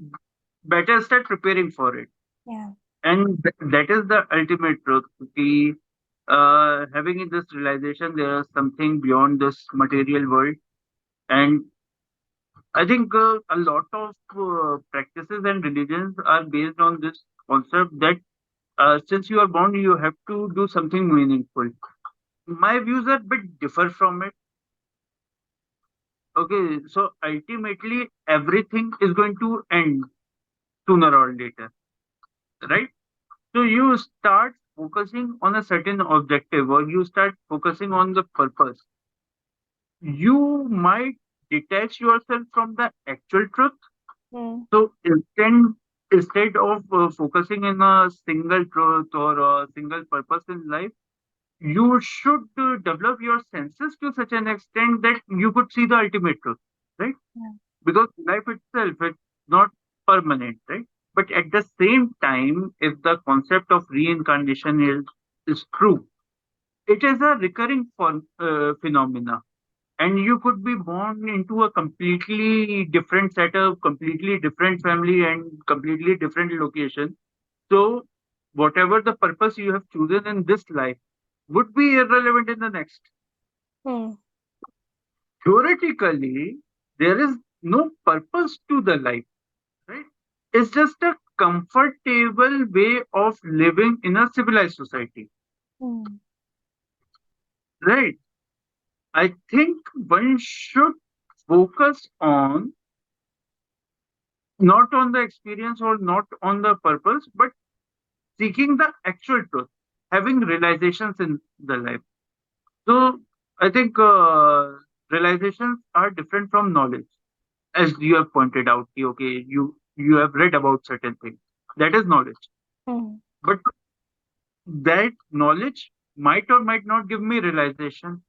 [SPEAKER 1] preparing for it,
[SPEAKER 2] Yeah.
[SPEAKER 1] and that is the ultimate truth. The having this realization there is something beyond this material world, and I think a lot of practices and religions are based on this concept that since you are born, you have to do something meaningful. My views are a bit differ from it. Okay, so ultimately everything is going to end sooner or later, right? So you start focusing on a certain objective or you start focusing on the purpose. You might detach yourself from the actual truth.
[SPEAKER 2] Hmm.
[SPEAKER 1] So instead of focusing in a single truth or a single purpose in life, you should develop your senses to such an extent that you could see the ultimate truth, right?
[SPEAKER 2] Yeah.
[SPEAKER 1] Because life itself is not permanent, right? But at the same time, if the concept of reincarnation is true, it is a recurring phenomena. and you could be born into a completely different setup, completely different family, and completely different location. So, whatever the purpose you have chosen in this life would be irrelevant in the next.
[SPEAKER 2] Hmm.
[SPEAKER 1] Theoretically, there is no purpose to the life, right? It's just a comfortable way of living in a civilized society,
[SPEAKER 2] Hmm.
[SPEAKER 1] right? I think one should focus on not on the experience or not on the purpose, but seeking the actual truth, having realizations in the life. So I think realizations are different from knowledge, as you have pointed out. Okay, you have read about certain things. That is knowledge,
[SPEAKER 2] Hmm.
[SPEAKER 1] but that knowledge might or might not give me realization.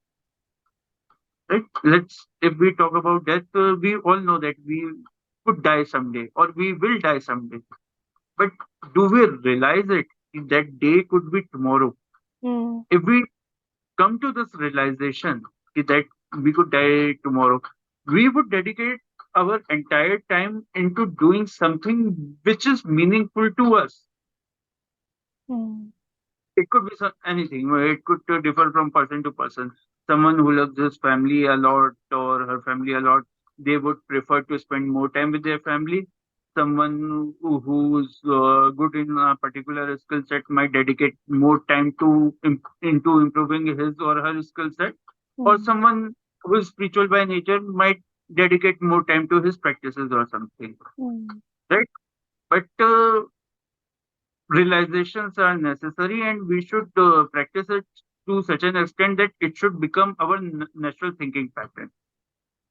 [SPEAKER 1] Right? Let's if we talk about death, we all know that we could die someday or we will die someday. But do we realize it? That day could be tomorrow.
[SPEAKER 2] Hmm.
[SPEAKER 1] If we come to this realization that we could die tomorrow, we would dedicate our entire time into doing something which is meaningful to us.
[SPEAKER 2] Hmm.
[SPEAKER 1] It could be anything. It could differ from person to person. Someone who loves his family a lot or her family a lot, they would prefer to spend more time with their family. Someone who's good in a particular skill set might dedicate more time to into improving his or her skill set. Or
[SPEAKER 2] Hmm.
[SPEAKER 1] someone who is spiritual by nature might dedicate more time to his practices or something.
[SPEAKER 2] Hmm.
[SPEAKER 1] Right? But realizations are necessary and we should practice it to such an extent that it should become our natural thinking pattern,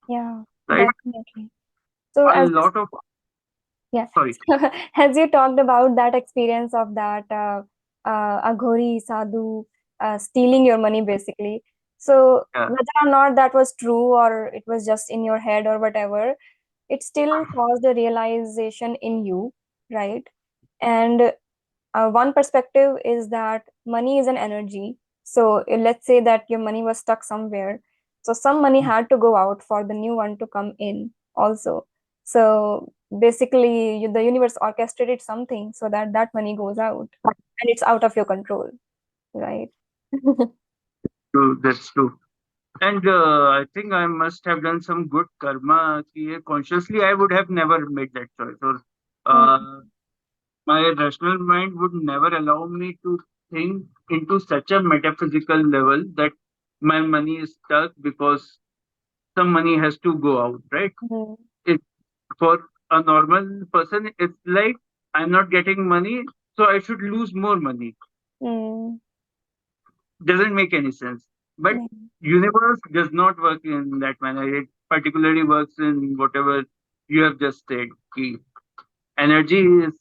[SPEAKER 2] Yeah,
[SPEAKER 1] right?
[SPEAKER 2] definitely. So
[SPEAKER 1] A
[SPEAKER 2] as you,
[SPEAKER 1] lot of
[SPEAKER 2] yeah,
[SPEAKER 1] sorry.
[SPEAKER 2] so as you talked about that experience of that Aghori sadhu stealing your money basically. So
[SPEAKER 1] Yeah.
[SPEAKER 2] whether or not that was true or it was just in your head or whatever, it still caused a realization in you, right? And one perspective is that money is an energy. So let's say that your money was stuck somewhere. So some money had to go out for the new one to come in also. So basically, the universe orchestrated something so that that money goes out and it's out of your control, right?
[SPEAKER 1] True, that's true. And I think I must have done some good karma. Consciously I would have never made that choice, or
[SPEAKER 2] Mm,
[SPEAKER 1] uh, my rational mind would never allow me to think into such a metaphysical level that my money is stuck because some money has to go out, right?
[SPEAKER 2] mm,
[SPEAKER 1] It, for a normal person, it's like I'm not getting money, so I should lose more money.
[SPEAKER 2] mm,
[SPEAKER 1] Doesn't make any sense. But
[SPEAKER 2] yeah,
[SPEAKER 1] universe does not work in that manner. It particularly works in whatever you have just said. Ki energy is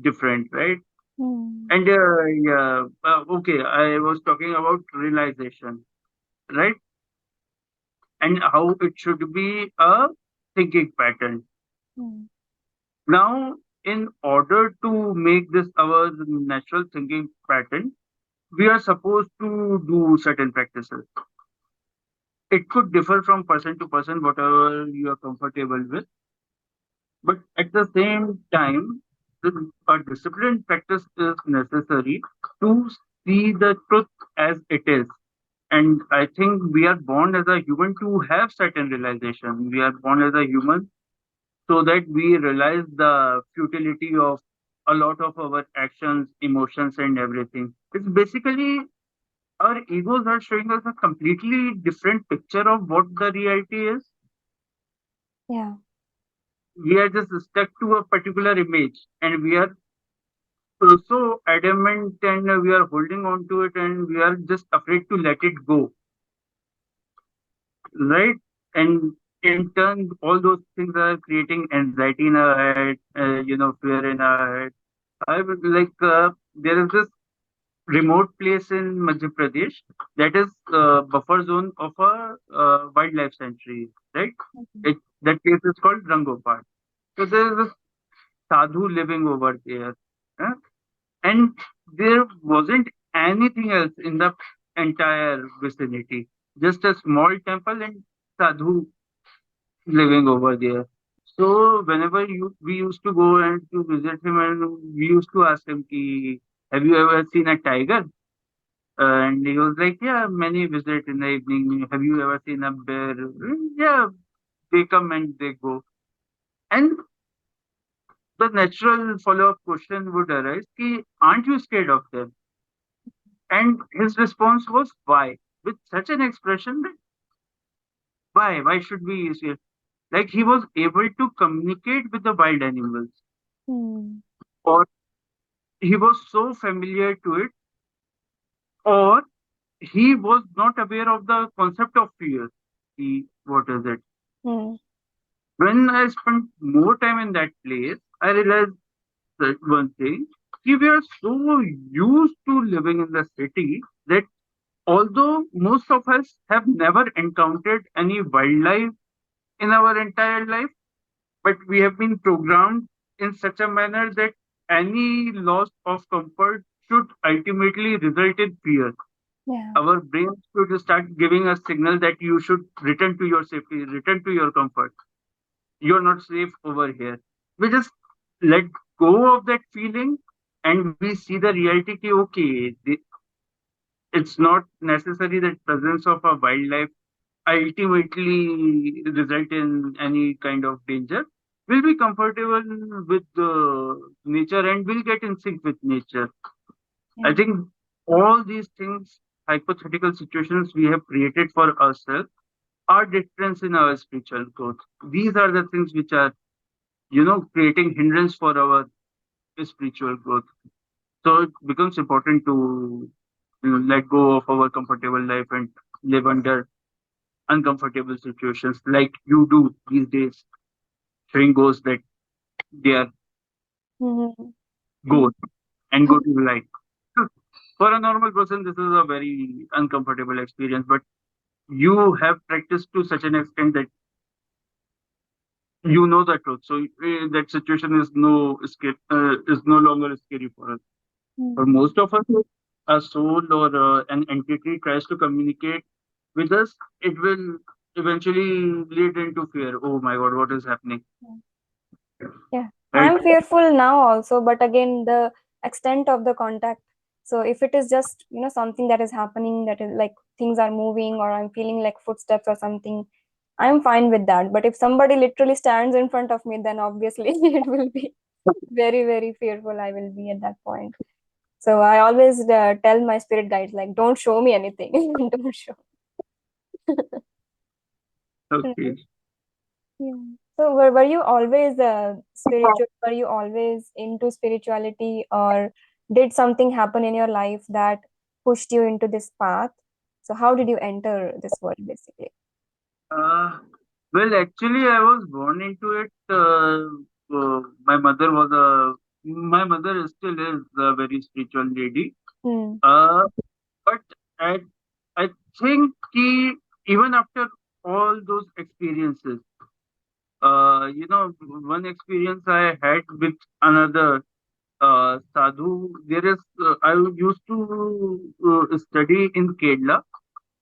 [SPEAKER 1] different, right?
[SPEAKER 2] mm,
[SPEAKER 1] And yeah, okay, I was talking about realization, right? And how it should be a thinking pattern.
[SPEAKER 2] mm,
[SPEAKER 1] Now, in order to make this our natural thinking pattern, we are supposed to do certain practices. It could differ from person to person, whatever you are comfortable with. But at the same time, a disciplined practice is necessary to see the truth as it is. And I think we are born as a human to have certain realization. We are born as a human so that we realize the futility of a lot of our actions, emotions, and everything. It's basically our egos are showing us a completely different picture of what the reality is.
[SPEAKER 2] yeah.
[SPEAKER 1] We are just stuck to a particular image and we are so adamant and we are holding on to it and we are just afraid to let it go, right? And in turn, all those things are creating anxiety in our head, fear in our head. I would like there is this remote place in Madhya Pradesh that is buffer zone of a wildlife sanctuary, right?
[SPEAKER 2] Mhm.
[SPEAKER 1] It that place is called Rangopar. So there is a sadhu living over there, huh? And there wasn't anything else in the entire vicinity. Just a small temple and sadhu living over there. So whenever we used to go and to visit him, and we used to ask him, ki, "Have you ever seen a tiger?" And he was like, "Yeah, many visit in the evening. Have you ever seen a bear?" Yeah, they come and they go. And the natural follow-up question would arise, ki, "Aren't you scared of them?" And his response was, "Why?" With such an expression that why? Why should we say? Like he was able to communicate with the wild animals,
[SPEAKER 2] Hmm.
[SPEAKER 1] or he was so familiar to it, or he was not aware of the concept of fear. What is it?
[SPEAKER 2] Hmm.
[SPEAKER 1] When I spent more time in that place, I realized that one thing. We are so used to living in the city that although most of us have never encountered any wildlife in our entire life, but we have been programmed in such a manner that any loss of comfort should ultimately result in fear.
[SPEAKER 2] Yeah.
[SPEAKER 1] Our brains should start giving us signal that you should return to your safety, return to your comfort. You're not safe over here. We just let go of that feeling and we see the reality ki, okay, it's not necessary that presence of a wildlife ultimately result in any kind of danger. We'll be comfortable with the nature and we'll get in sync with nature. I
[SPEAKER 2] Yeah.
[SPEAKER 1] think all these things, hypothetical situations we have created for ourselves, are difference in our spiritual growth. These are the things which are, creating hindrance for our spiritual growth. So it becomes important to let go of our comfortable life and live under uncomfortable situations like you do these days, showing ghosts that they are
[SPEAKER 2] Hmm.
[SPEAKER 1] ghosts and go to the light. For a normal person, this is a very uncomfortable experience, but you have practiced to such an extent that you know the truth. So that situation is is no longer scary for us. For
[SPEAKER 2] Hmm.
[SPEAKER 1] most of us, a soul or an entity tries to communicate with us, it will eventually lead into fear. Oh my God, what is happening?
[SPEAKER 2] Yeah,
[SPEAKER 1] Right?
[SPEAKER 2] I'm fearful now also, but again, the extent of the contact. So if it is just, something that is happening, that is like things are moving, or I'm feeling like footsteps or something, I'm fine with that. But if somebody literally stands in front of me, then obviously it will be very, very fearful. I will be at that point. So I always tell my spirit guides, like, don't show me anything. Don't show.
[SPEAKER 1] Okay.
[SPEAKER 2] Yeah. So were you always spiritual? Were you always into spirituality, or did something happen in your life that pushed you into this path? So how did you enter this world basically?
[SPEAKER 1] Uh, well, actually, I was born into it. My mother was my mother still is a very spiritual lady.
[SPEAKER 2] Hmm.
[SPEAKER 1] Uh, but I, I think even after all those experiences, one experience I had with another sadhu. There is, I used to study in Kerala.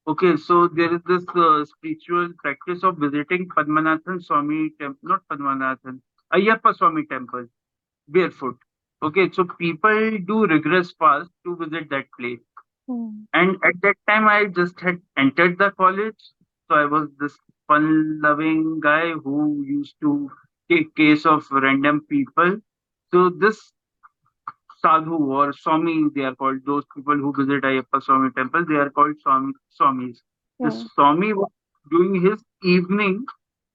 [SPEAKER 1] Okay, so there is this spiritual practice of visiting Padmanathan Swami temple, not Padmanathan, Ayyappa Swami temple, barefoot. Okay, so people do rigorous fast to visit that place.
[SPEAKER 2] Hmm.
[SPEAKER 1] And at that time, I just had entered the college. So I was this fun-loving guy who used to take case of random people. So this sadhu or Swami, they are called. Those people who visit Ayyappa Swami temple, they are called Swamis. This
[SPEAKER 2] Hmm.
[SPEAKER 1] Swami was doing his evening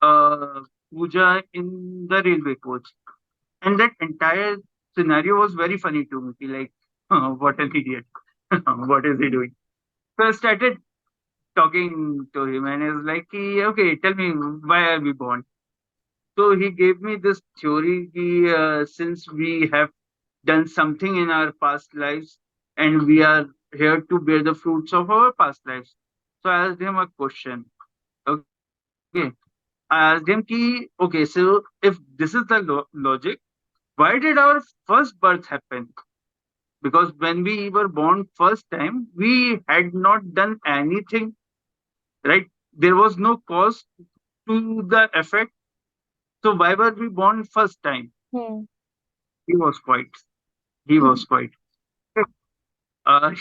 [SPEAKER 1] puja in the railway coach. And that entire scenario was very funny to me. Like, what an idiot. What is he doing? So I started talking to him and he was like, okay, tell me, why are we born? So he gave me this theory since we have done something in our past lives and we are here to bear the fruits of our past lives. So I asked him a question. Okay. I asked him, okay, so if this is the logic, why did our first birth happen? Because when we were born first time, we had not done anything, right? there was no cause to the effect. So why were we born first time?
[SPEAKER 2] Hmm.
[SPEAKER 1] He was quiet. He was quiet.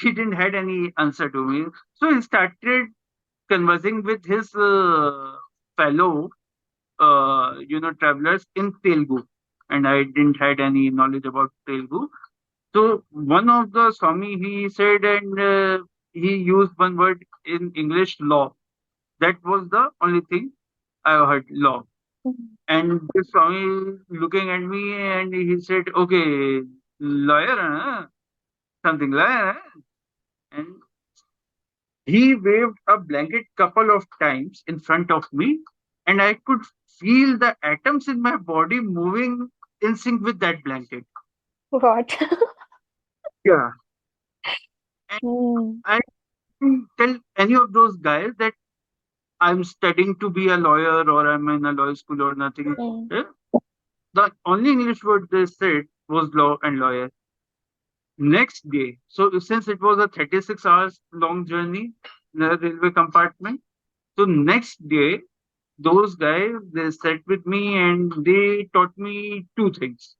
[SPEAKER 1] He didn't had any answer to me. So he started conversing with his fellow, travelers in Telugu, and I didn't had any knowledge about Telugu. So one of the Swami he said, and he used one word in English, law. That was the only thing I heard, law.
[SPEAKER 2] Hmm.
[SPEAKER 1] And this Swami looking at me and he said, "Okay, lawyer, huh? Something lawyer." Huh?" And he waved a blanket couple of times in front of me, and I could feel the atoms in my body moving in sync with that blanket.
[SPEAKER 2] What?
[SPEAKER 1] Yeah. And
[SPEAKER 2] Hmm.
[SPEAKER 1] I didn't tell any of those guys that I'm studying to be a lawyer or I'm in a law school or nothing.
[SPEAKER 2] Hmm.
[SPEAKER 1] Eh? The only English word they said was law and lawyer. Next day, so since it was a 36 hours long journey in a railway compartment, so next day, those guys, they sat with me and they taught me two things.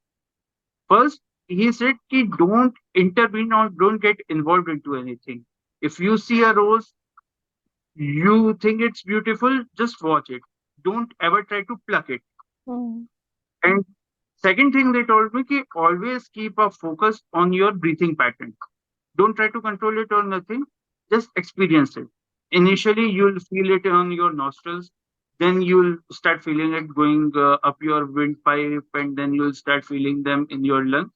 [SPEAKER 1] First, he said, ki don't intervene or don't get involved into anything. If you see a rose, you think it's beautiful, just watch it. Don't ever try to pluck it.
[SPEAKER 2] Hmm.
[SPEAKER 1] And second thing they told me, ki always keep a focus on your breathing pattern. Don't try to control it or nothing. Just experience it. Initially, you'll feel it on your nostrils. Then you'll start feeling it going up your windpipe, and then you'll start feeling them in your lungs.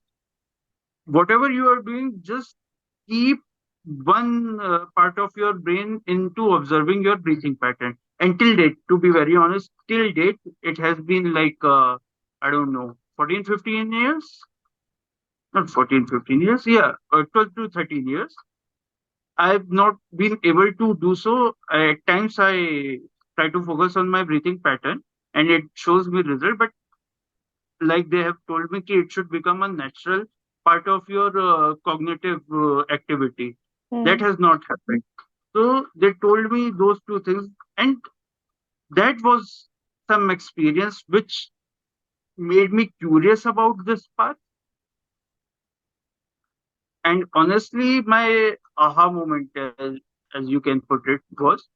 [SPEAKER 1] Whatever you are doing, just keep one part of your brain into observing your breathing pattern. Until date, to be very honest, till date, it has been like, I don't know, 14, 15 years? Not 14, 15 years, yeah, 12 to 13 years. I've not been able to do so. At times, I try to focus on my breathing pattern and it shows me result. But like they have told me, ki it should become a natural part of your cognitive activity. That
[SPEAKER 2] Hmm.
[SPEAKER 1] has not happened. So they told me those two things, and that was some experience which made me curious about this path. And honestly, my aha moment, as you can put it, was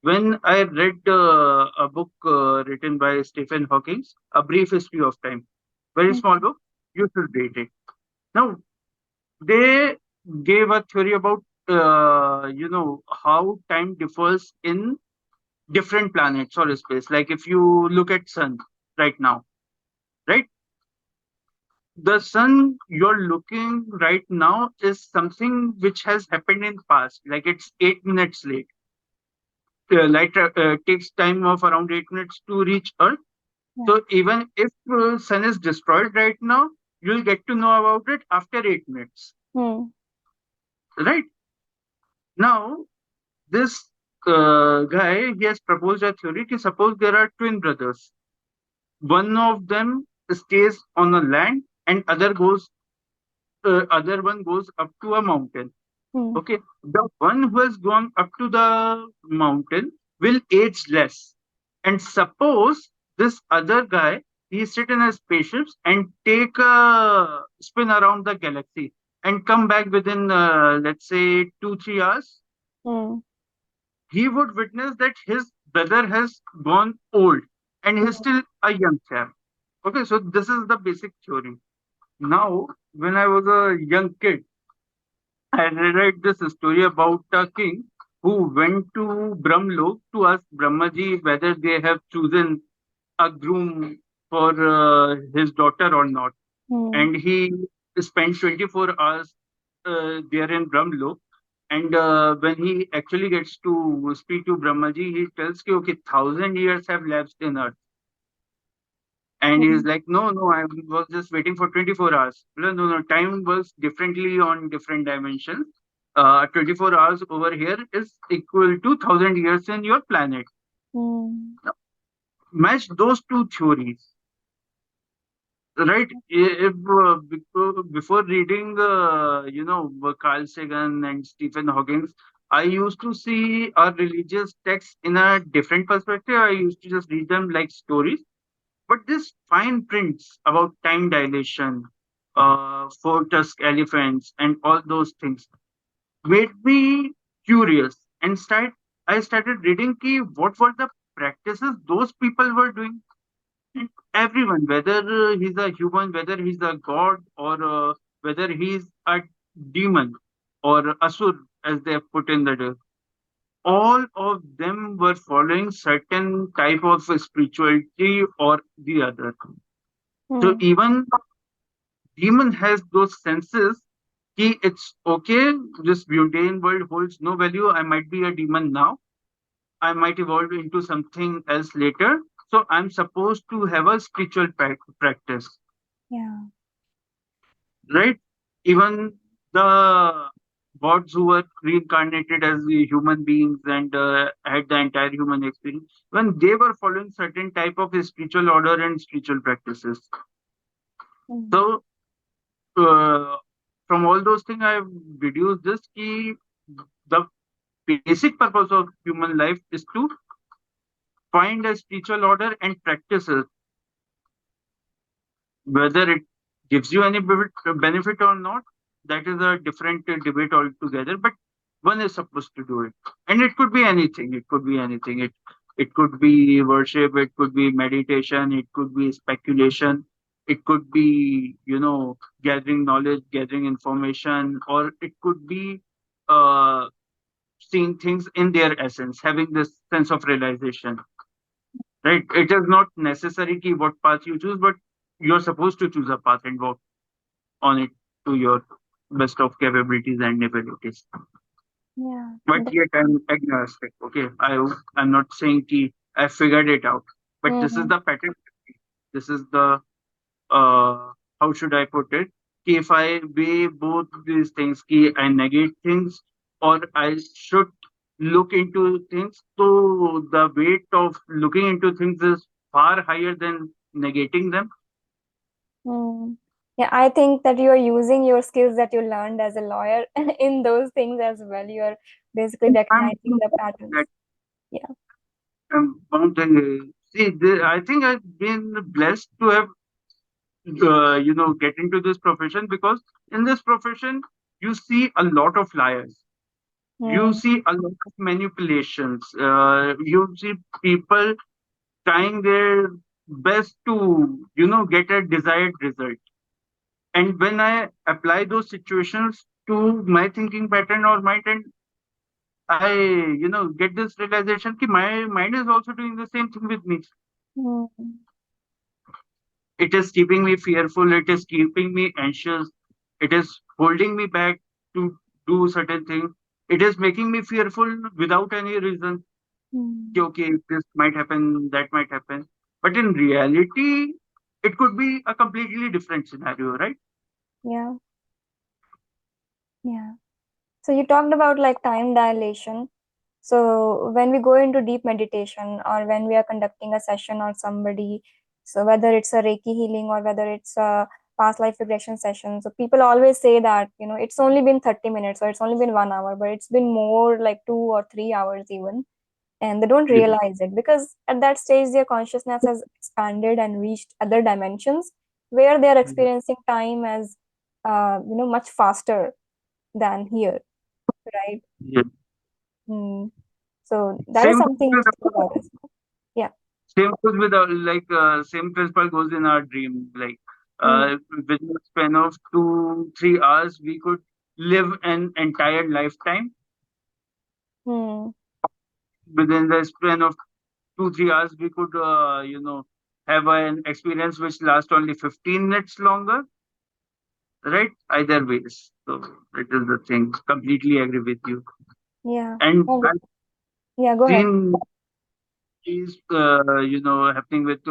[SPEAKER 1] when I read a book written by Stephen Hawking, A Brief History of Time. Very small
[SPEAKER 2] Hmm.
[SPEAKER 1] book. You should read it. Now, they gave a theory about, how time differs in different planets or space. Like if you look at sun right now, right? The sun you're looking right now is something which has happened in past. Like it's 8 minutes late. Light takes time of around 8 minutes to reach Earth.
[SPEAKER 2] Yeah.
[SPEAKER 1] So even if sun is destroyed right now, you'll get to know about it after 8 minutes,
[SPEAKER 2] Hmm.
[SPEAKER 1] right? Now this guy he has proposed a theory. Ki suppose there are twin brothers. One of them stays on a land, and other one goes up to a mountain.
[SPEAKER 2] Hmm.
[SPEAKER 1] Okay, the one who has gone up to the mountain will age less. And suppose this other guy, he sit in a spaceship and take a spin around the galaxy and come back within, let's say, 2, 3 hours,
[SPEAKER 2] Hmm.
[SPEAKER 1] he would witness that his brother has gone old and he's
[SPEAKER 2] Hmm.
[SPEAKER 1] still a young chap. Okay, so this is the basic theory. Now, when I was a young kid, I read this story about a king who went to Brahmlok to ask Brahmaji whether they have chosen a groom for his daughter or not.
[SPEAKER 2] Hmm.
[SPEAKER 1] And he spent 24 hours there in Brahmlok. And when he actually gets to speak to Brahmaji, he tells, ki, okay, 1,000 years have lapsed in Earth. And
[SPEAKER 2] Hmm.
[SPEAKER 1] he's like, no, no, I was just waiting for 24 hours. No, no, no, time works differently on different dimensions. 24 hours over here is equal to 1,000 years in your planet.
[SPEAKER 2] Hmm.
[SPEAKER 1] Now, match those two theories, right? If before reading, Carl Sagan and Stephen Hawking, I used to see our religious texts in a different perspective. I used to just read them like stories. But this fine prints about time dilation, four tusk elephants, and all those things made me curious. And I started reading what were the practices those people were doing. And everyone, whether he's a human, whether he's a god, or whether he's a demon or asur, as they have put in the day, all of them were following certain type of spirituality or the other. So
[SPEAKER 2] Hmm.
[SPEAKER 1] even demon has those senses. It's okay. This mundane world holds no value. I might be a demon now. I might evolve into something else later. So I'm supposed to have a spiritual practice,
[SPEAKER 2] Yeah.
[SPEAKER 1] right? Even the gods who were reincarnated as the human beings and had the entire human experience, when they were following certain type of spiritual order and spiritual practices.
[SPEAKER 2] Hmm.
[SPEAKER 1] So uh, from all those things, I've deduced this key. The basic purpose of human life is to find a spiritual order and practices, whether it gives you any benefit or not. That is a different debate altogether. But one is supposed to do it, and it could be anything. It could be anything. It could be worship. It could be meditation. It could be speculation. It could be gathering knowledge, gathering information, or it could be uh, seeing things in their essence, having this sense of realization, right? It is not necessary ki what path you choose, but you're supposed to choose a path and walk on it to your best of capabilities and abilities.
[SPEAKER 2] Yeah.
[SPEAKER 1] But yet I'm agnostic. Okay, I'm not saying ki I figured it out, but this is
[SPEAKER 2] Hmm.
[SPEAKER 1] the pattern. This is the how should I put it? Ki if I weigh both these things, ki I negate things or I should look into things, so the weight of looking into things is far higher than negating them.
[SPEAKER 2] Hmm. Yeah, I think that you are using your skills that you learned as a lawyer in those things as well. You are basically
[SPEAKER 1] I'm
[SPEAKER 2] recognizing the patterns.
[SPEAKER 1] that
[SPEAKER 2] Yeah.
[SPEAKER 1] I'm bound to see. I think I've been blessed to have get into this profession because in this profession you see a lot of liars. You
[SPEAKER 2] Hmm.
[SPEAKER 1] see a lot of manipulations. You see people trying their best to, get a desired result. And when I apply those situations to my thinking pattern or my trend, I, get this realization that my mind is also doing the same thing with me.
[SPEAKER 2] Hmm.
[SPEAKER 1] It is keeping me fearful. It is keeping me anxious. It is holding me back to do certain things. It is making me fearful without any reason.
[SPEAKER 2] Hmm.
[SPEAKER 1] Okay, this might happen, that might happen. But in reality, it could be a completely different scenario, right?
[SPEAKER 2] Yeah. Yeah. So you talked about like time dilation. So when we go into deep meditation or when we are conducting a session or somebody, so whether it's a Reiki healing or whether it's a past life regression session, so people always say that, it's only been 30 minutes or it's only been 1 hour, but it's been more like 2 or 3 hours even. And they don't
[SPEAKER 1] Yes.
[SPEAKER 2] realize it because at that stage their consciousness has expanded and reached other dimensions where they are experiencing time as, much faster than here, right?
[SPEAKER 1] Yes.
[SPEAKER 2] Hmm. So that is
[SPEAKER 1] Same
[SPEAKER 2] something
[SPEAKER 1] goes
[SPEAKER 2] interesting
[SPEAKER 1] with,
[SPEAKER 2] about us. Yeah.
[SPEAKER 1] same principle goes in our dream. Like
[SPEAKER 2] Hmm.
[SPEAKER 1] within a span of 2-3 hours, we could live an entire lifetime.
[SPEAKER 2] Hmm.
[SPEAKER 1] Within the span of 2-3 hours, we could have an experience which lasts only 15 minutes longer, right? Either ways. So it is the thing. Completely agree with you.
[SPEAKER 2] Yeah.
[SPEAKER 1] And
[SPEAKER 2] Oh,
[SPEAKER 1] I've
[SPEAKER 2] yeah. Go ahead.
[SPEAKER 1] seen these, happening with,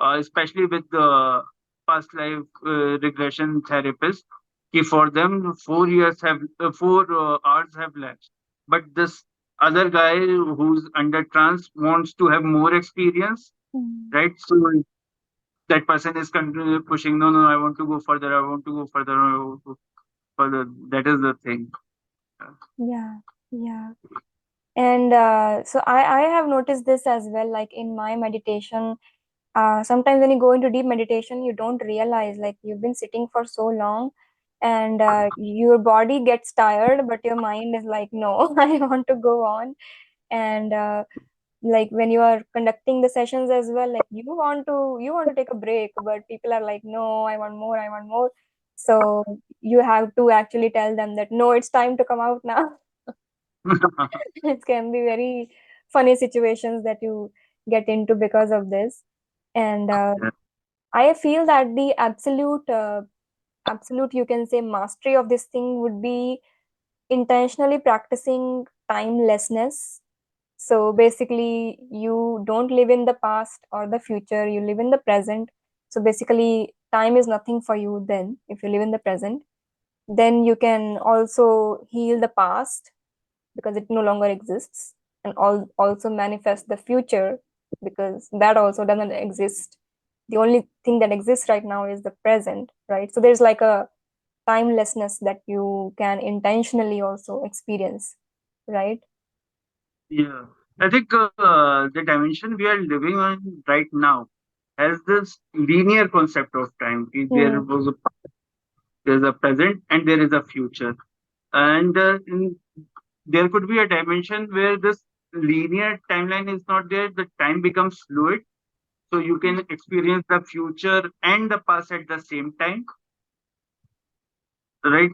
[SPEAKER 1] especially with the past life regression therapists. For them, 4 hours have lapsed. But this other guy who's under trance wants to have more experience,
[SPEAKER 2] Hmm.
[SPEAKER 1] right? So that person is continually pushing, no, no, I want to go further, I want to go further, I want to go further. That is the thing.
[SPEAKER 2] Yeah. Yeah. And so I have noticed this as well, like in my meditation. Sometimes when you go into deep meditation, you don't realize like you've been sitting for so long, and your body gets tired, but your mind is like, no, I want to go on. And like when you are conducting the sessions as well, like you want to take a break, but people are like, no, I want more, I want more. So you have to actually tell them that no, it's time to come out now. It can be very funny situations that you get into because of this. And I feel that the absolute, you can say, mastery of this thing would be intentionally practicing timelessness. So basically, you don't live in the past or the future, you live in the present. So basically, time is nothing for you then if you live in the present. Then you can also heal the past because it no longer exists, and also manifest the future because that also doesn't exist. The only thing that exists right now is the present, right? So there's like a timelessness that you can intentionally also experience, right?
[SPEAKER 1] Yeah, I think the dimension we are living on right now has this linear concept of time. There
[SPEAKER 2] Hmm.
[SPEAKER 1] was a there's a present and there is a future, and there could be a dimension where this linear timeline is not there. The time becomes fluid, so you can experience the future and the past at the same time, right?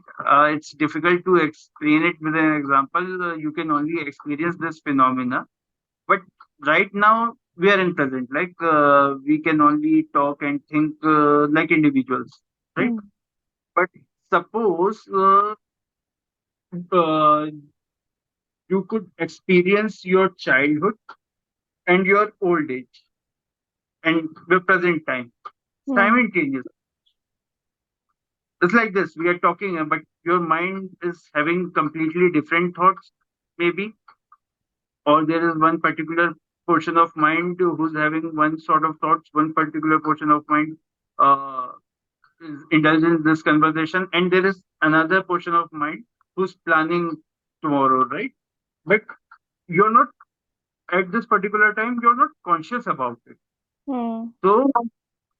[SPEAKER 1] It's difficult to explain it with an example. You can only experience this phenomena. But right now we are in present, like we can only talk and think like individuals, right?
[SPEAKER 2] Hmm.
[SPEAKER 1] But suppose uh, you could experience your childhood and your old age and the present time
[SPEAKER 2] Hmm.
[SPEAKER 1] simultaneously. It's like this: we are talking, but your mind is having completely different thoughts, maybe, or there is one particular portion of mind who's having one sort of thoughts, one particular portion of mind uh, is indulged in this conversation, and there is another portion of mind who's planning tomorrow, right? But you're not at this particular time, you're not conscious about it.
[SPEAKER 2] Hmm.
[SPEAKER 1] So,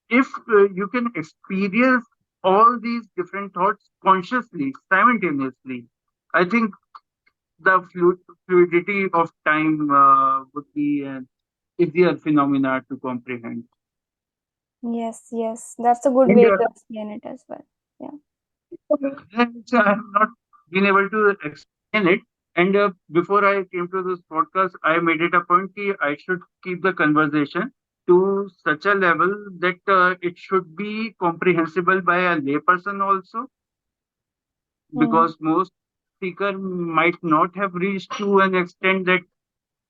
[SPEAKER 1] if you can experience all these different thoughts consciously, simultaneously, I think the fluidity of time would be an easier phenomena to comprehend.
[SPEAKER 2] Yes, yes, that's a good
[SPEAKER 1] And
[SPEAKER 2] way to explain it as well. Yeah.
[SPEAKER 1] I have not been able to explain it. And before I came to this podcast, I made it a point that I should keep the conversation to such a level that it should be comprehensible by a layperson also,
[SPEAKER 2] Hmm.
[SPEAKER 1] because most speaker might not have reached to an extent that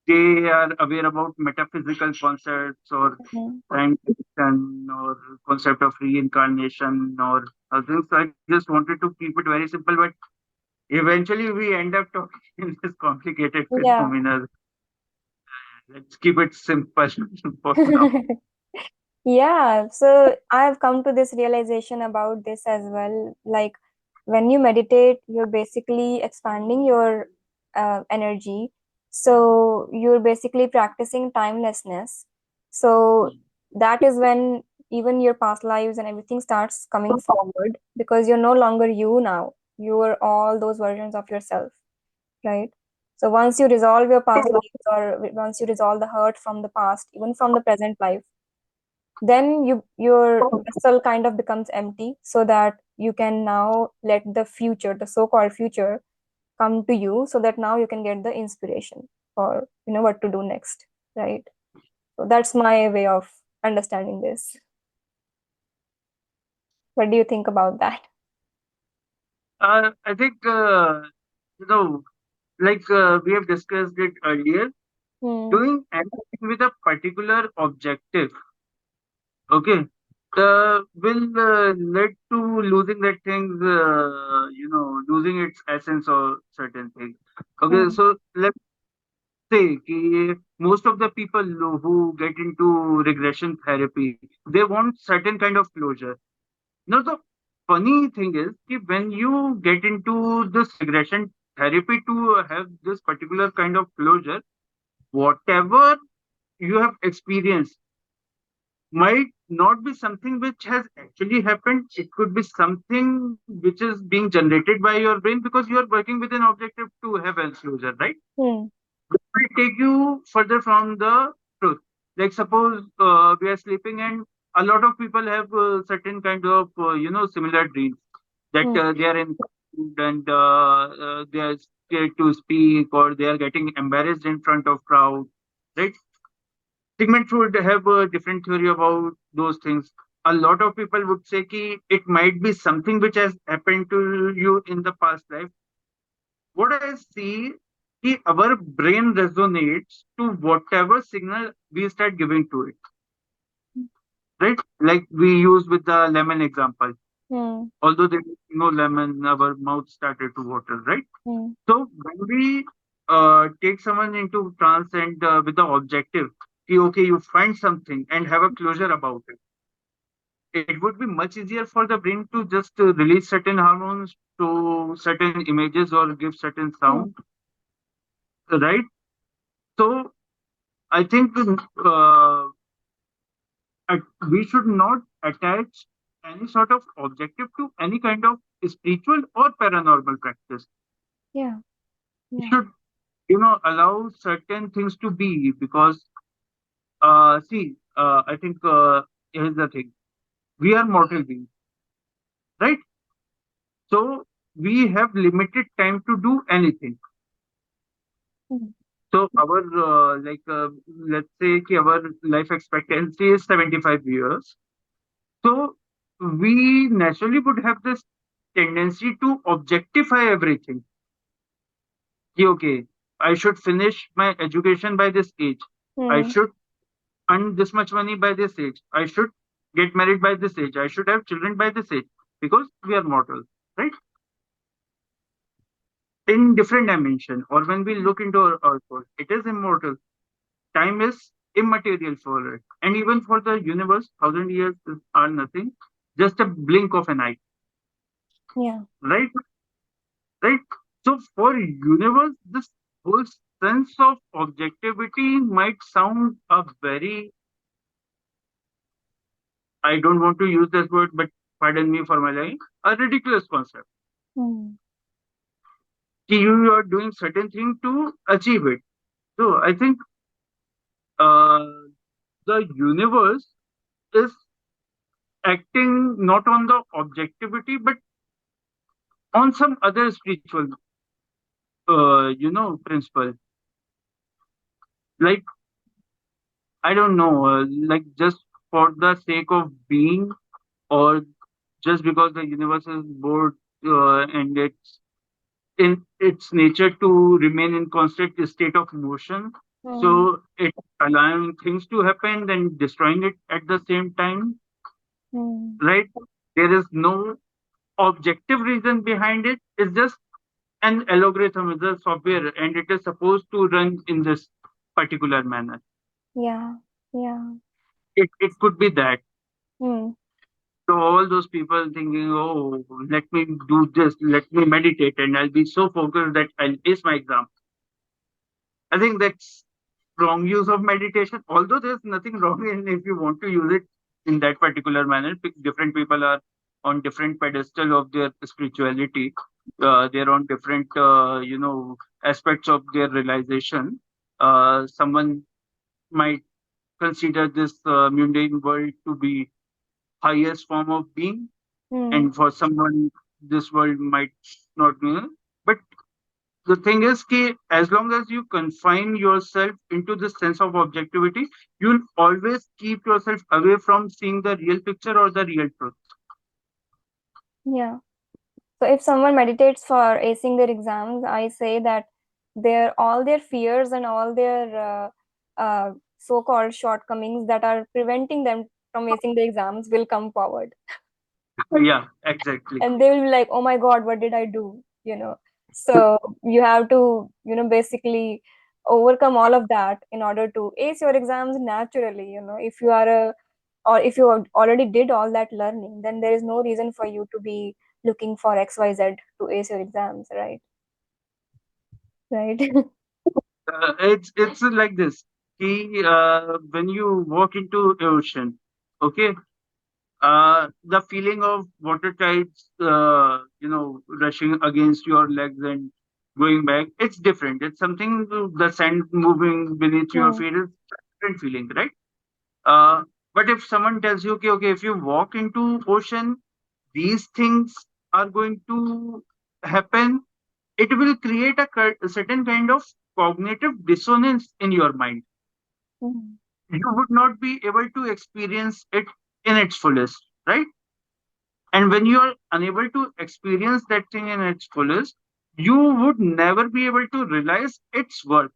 [SPEAKER 1] they are aware about metaphysical concepts or
[SPEAKER 2] Hmm.
[SPEAKER 1] science fiction or concept of reincarnation or things. So I just wanted to keep it very simple, but eventually we end up talking in this complicated
[SPEAKER 2] Yeah.
[SPEAKER 1] phenomena. Let's keep it simple for now.
[SPEAKER 2] Yeah, so I've come to this realization about this as well. Like when you meditate, you're basically expanding your energy. So you're basically practicing timelessness. So that is when even your past lives and everything starts coming forward because you're no longer you now. You are all those versions of yourself, right? So once you resolve your past lives or once you resolve the hurt from the past, even from the present life, then your vessel kind of becomes empty so that you can now let the future, the so-called future, come to you so that now you can get the inspiration for what to do next, right? So that's my way of understanding this. What do you think about that?
[SPEAKER 1] I think, you know, like we have discussed it earlier,
[SPEAKER 2] Hmm.
[SPEAKER 1] doing anything with a particular objective, okay, will lead to losing that thing, losing its essence or certain thing. Okay,
[SPEAKER 2] Hmm.
[SPEAKER 1] so let's say most of the people who get into regression therapy, they want certain kind of closure. Now, the funny thing is, when you get into this regression therapy to have this particular kind of closure. Whatever you have experienced might not be something which has actually happened. It could be something which is being generated by your brain because you are working with an objective to have enclosure, right?
[SPEAKER 2] Hmm.
[SPEAKER 1] It will take you further from the truth. Like suppose we are sleeping and a lot of people have certain kind of similar dreams that
[SPEAKER 2] Hmm.
[SPEAKER 1] they are in and they are scared to speak or they are getting embarrassed in front of crowd, right? Sigmund would have a different theory about those things. A lot of people would say ki it might be something which has happened to you in the past life. What I see, ki our brain resonates to whatever signal we start giving to it, right? Like we use with the lemon example.
[SPEAKER 2] Hmm.
[SPEAKER 1] Although there is no lemon, our mouth started to water, right?
[SPEAKER 2] Hmm.
[SPEAKER 1] So when we take someone into trance and with the objective, ki, okay, you find something and have a closure about it would be much easier for the brain to just release certain hormones to certain images or give certain
[SPEAKER 2] Hmm.
[SPEAKER 1] sound, right? So I think we should not attach any sort of objective to any kind of spiritual or paranormal practice.
[SPEAKER 2] Yeah.
[SPEAKER 1] We
[SPEAKER 2] Yeah.
[SPEAKER 1] should, allow certain things to be because, see, I think here's the thing: we are mortal beings, right? So we have limited time to do anything.
[SPEAKER 2] Hmm.
[SPEAKER 1] So our let's say ki our life expectancy is 75 years. So we naturally would have this tendency to objectify everything. Ki, okay, I should finish my education by this age. I
[SPEAKER 2] Hmm.
[SPEAKER 1] should earn this much money by this age. I should get married by this age. I should have children by this age because we are mortal, right? In different dimension, or when we look into our soul, it is immortal. Time is immaterial for it. And even for the universe, 1,000 years are nothing, just a blink of an eye,
[SPEAKER 2] Yeah.
[SPEAKER 1] right? Right? So for universe, this whole sense of objectivity might sound a very, I don't want to use this word, but pardon me for my lying, a ridiculous concept.
[SPEAKER 2] Hmm.
[SPEAKER 1] You are doing certain thing to achieve it. So I think uh, the universe is acting not on the objectivity, but on some other spiritual, principle. Like, I don't know, like just for the sake of being, or just because the universe is bored and it's in its nature to remain in constant state of motion.
[SPEAKER 2] Hmm.
[SPEAKER 1] So it's allowing things to happen and destroying it at the same time,
[SPEAKER 2] Hmm.
[SPEAKER 1] right? There is no objective reason behind it. It's just an algorithm, is a software, and it is supposed to run in this particular manner.
[SPEAKER 2] Yeah. Yeah.
[SPEAKER 1] It could be that.
[SPEAKER 2] Hmm.
[SPEAKER 1] So all those people thinking, oh, let me do this, let me meditate, and I'll be so focused that I'll ace my exam. I think that's wrong use of meditation. Although there's nothing wrong in if you want to use it in that particular manner. Different people are on different pedestal of their spirituality. They're on different, aspects of their realization. Someone might consider this mundane world to be highest form of being,
[SPEAKER 2] Hmm.
[SPEAKER 1] and for someone, this world might not be. But the thing is कि as long as you confine yourself into this sense of objectivity, you'll always keep yourself away from seeing the real picture or the real truth.
[SPEAKER 2] Yeah. So if someone meditates for acing their exams, I say that their all their fears and all their so-called shortcomings that are preventing them from acing the exams will come forward,
[SPEAKER 1] Yeah, exactly.
[SPEAKER 2] and they will be like, "Oh my God, what did I do?" So you have to, basically overcome all of that in order to ace your exams naturally. If you are a or if you already did all that learning, then there is no reason for you to be looking for XYZ to ace your exams, right? right?
[SPEAKER 1] It's like this. When you walk into ocean, okay, the feeling of water tides, rushing against your legs and going back, it's different. It's something, the sand moving beneath your
[SPEAKER 2] Hmm.
[SPEAKER 1] feet is different feeling, right? Uh, but if someone tells you, okay, if you walk into ocean, these things are going to happen, it will create a certain kind of cognitive dissonance in your mind.
[SPEAKER 2] Hmm.
[SPEAKER 1] You would not be able to experience it in its fullest, right? And when you are unable to experience that thing in its fullest, you would never be able to realize its worth.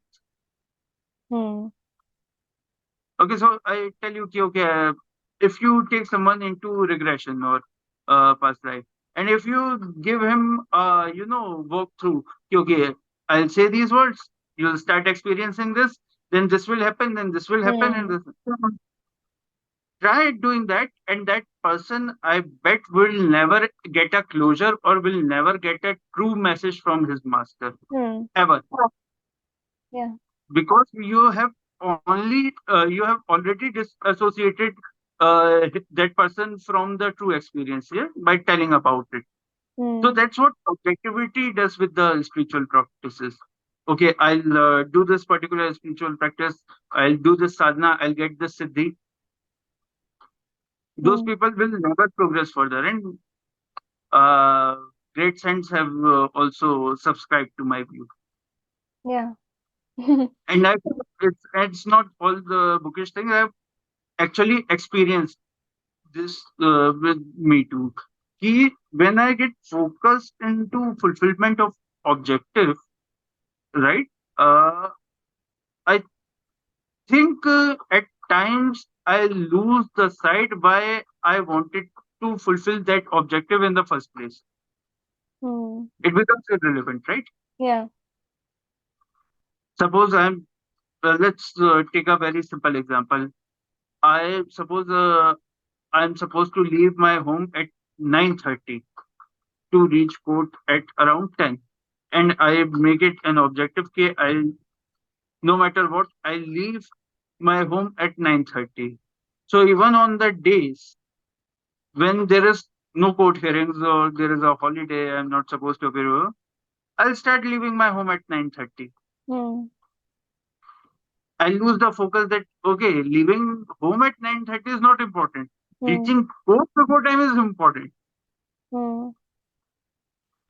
[SPEAKER 2] Hmm.
[SPEAKER 1] Okay, so I tell you, okay, if you take someone into regression or past life, and if you give him, walk through, okay, I'll say these words, you'll start experiencing this, then this will happen, then this will happen, and
[SPEAKER 2] Hmm.
[SPEAKER 1] this. Try doing that, and that person, I bet, will never get a closure or will never get a true message from his master
[SPEAKER 2] Hmm.
[SPEAKER 1] ever,
[SPEAKER 2] Yeah.
[SPEAKER 1] because you have already disassociated that person from the true experience here by telling about it. So
[SPEAKER 2] Hmm.
[SPEAKER 1] that's what objectivity does with the spiritual practices. Okay, I'll do this particular spiritual practice, I'll do this sadhana, I'll get this siddhi. Those
[SPEAKER 2] Hmm.
[SPEAKER 1] people will never progress further, and uh, great saints have also subscribed to my view.
[SPEAKER 2] Yeah.
[SPEAKER 1] And it's not all the bookish thing. I've actually experienced this with me too. When I get focused into fulfillment of objective, right? Uh, I think at times I lose the sight why I wanted to fulfill that objective in the first place.
[SPEAKER 2] Hmm.
[SPEAKER 1] It becomes irrelevant, right?
[SPEAKER 2] Yeah.
[SPEAKER 1] Suppose let's take a very simple example. I suppose I'm supposed to leave my home at 9:30 to reach court at around 10, and I make it an objective. I, no matter what, I leave my home at 9:30. So even on the days when there is no court hearings or there is a holiday, I'm not supposed to appear, I'll start leaving my home at 9:30.
[SPEAKER 2] Hmm.
[SPEAKER 1] I lose the focus that, okay, leaving home at 9:30 is not important.
[SPEAKER 2] Hmm.
[SPEAKER 1] Reaching court before time is important,
[SPEAKER 2] Hmm.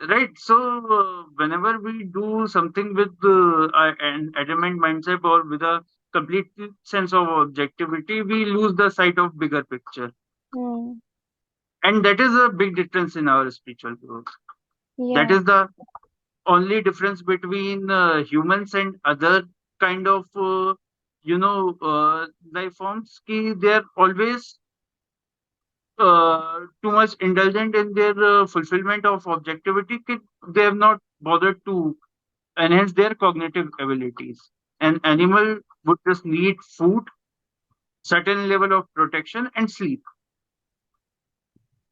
[SPEAKER 1] right? So whenever we do something with an adamant mindset or with a complete sense of objectivity, we lose the sight of bigger picture,
[SPEAKER 2] Hmm.
[SPEAKER 1] and that is a big difference in our spiritual growth. That
[SPEAKER 2] Yeah.
[SPEAKER 1] is the only difference between humans and other kind of life forms. They are always too much indulgent in their fulfillment of objectivity. They have not bothered to enhance their cognitive abilities. An animal would just need food, certain level of protection, and sleep.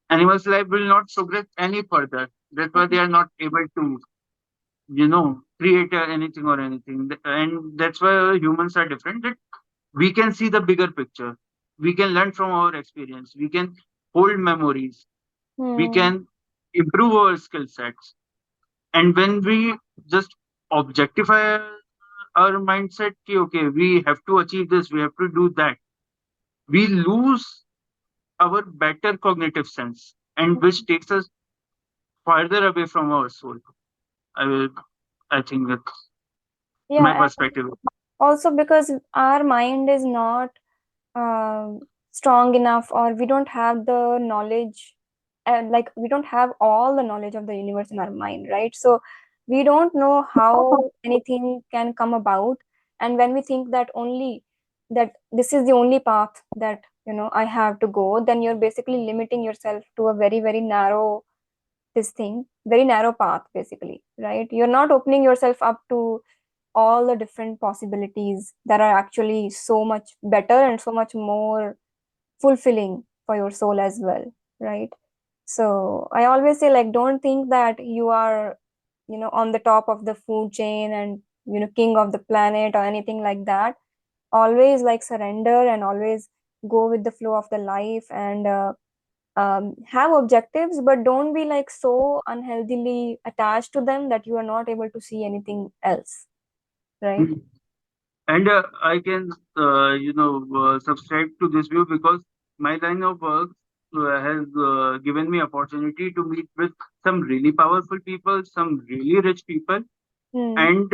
[SPEAKER 1] Animals' life will not progress any further. That's why they are not able to, create anything or anything. And that's why humans are different. That we can see the bigger picture. We can learn from our experience. We can hold memories. We
[SPEAKER 2] Hmm.
[SPEAKER 1] can improve our skill sets. And when we just objectify our mindset, ki, okay, we have to achieve this, we have to do that, we lose our better cognitive sense, and which takes us farther away from our soul. I will, I think that's my
[SPEAKER 2] Yeah. And
[SPEAKER 1] perspective.
[SPEAKER 2] also because our mind is not strong enough, or we don't have the knowledge, and like we don't have all the knowledge of the universe in our mind, right? So we don't know how anything can come about. And when we think that only that this is the only path that I have to go, then you're basically limiting yourself to a very very narrow, this thing, very narrow path basically, right? You're not opening yourself up to all the different possibilities that are actually so much better and so much more fulfilling for your soul as well, right? So I always say, like, don't think that you are on the top of the food chain and king of the planet or anything like that. Always like surrender and always go with the flow of the life, and have objectives, but don't be like so unhealthily attached to them that you are not able to see anything else, right?
[SPEAKER 1] Mm. And I can, subscribe to this view because my line of work has given me opportunity to meet with some really powerful people, some really rich people,
[SPEAKER 2] Hmm.
[SPEAKER 1] and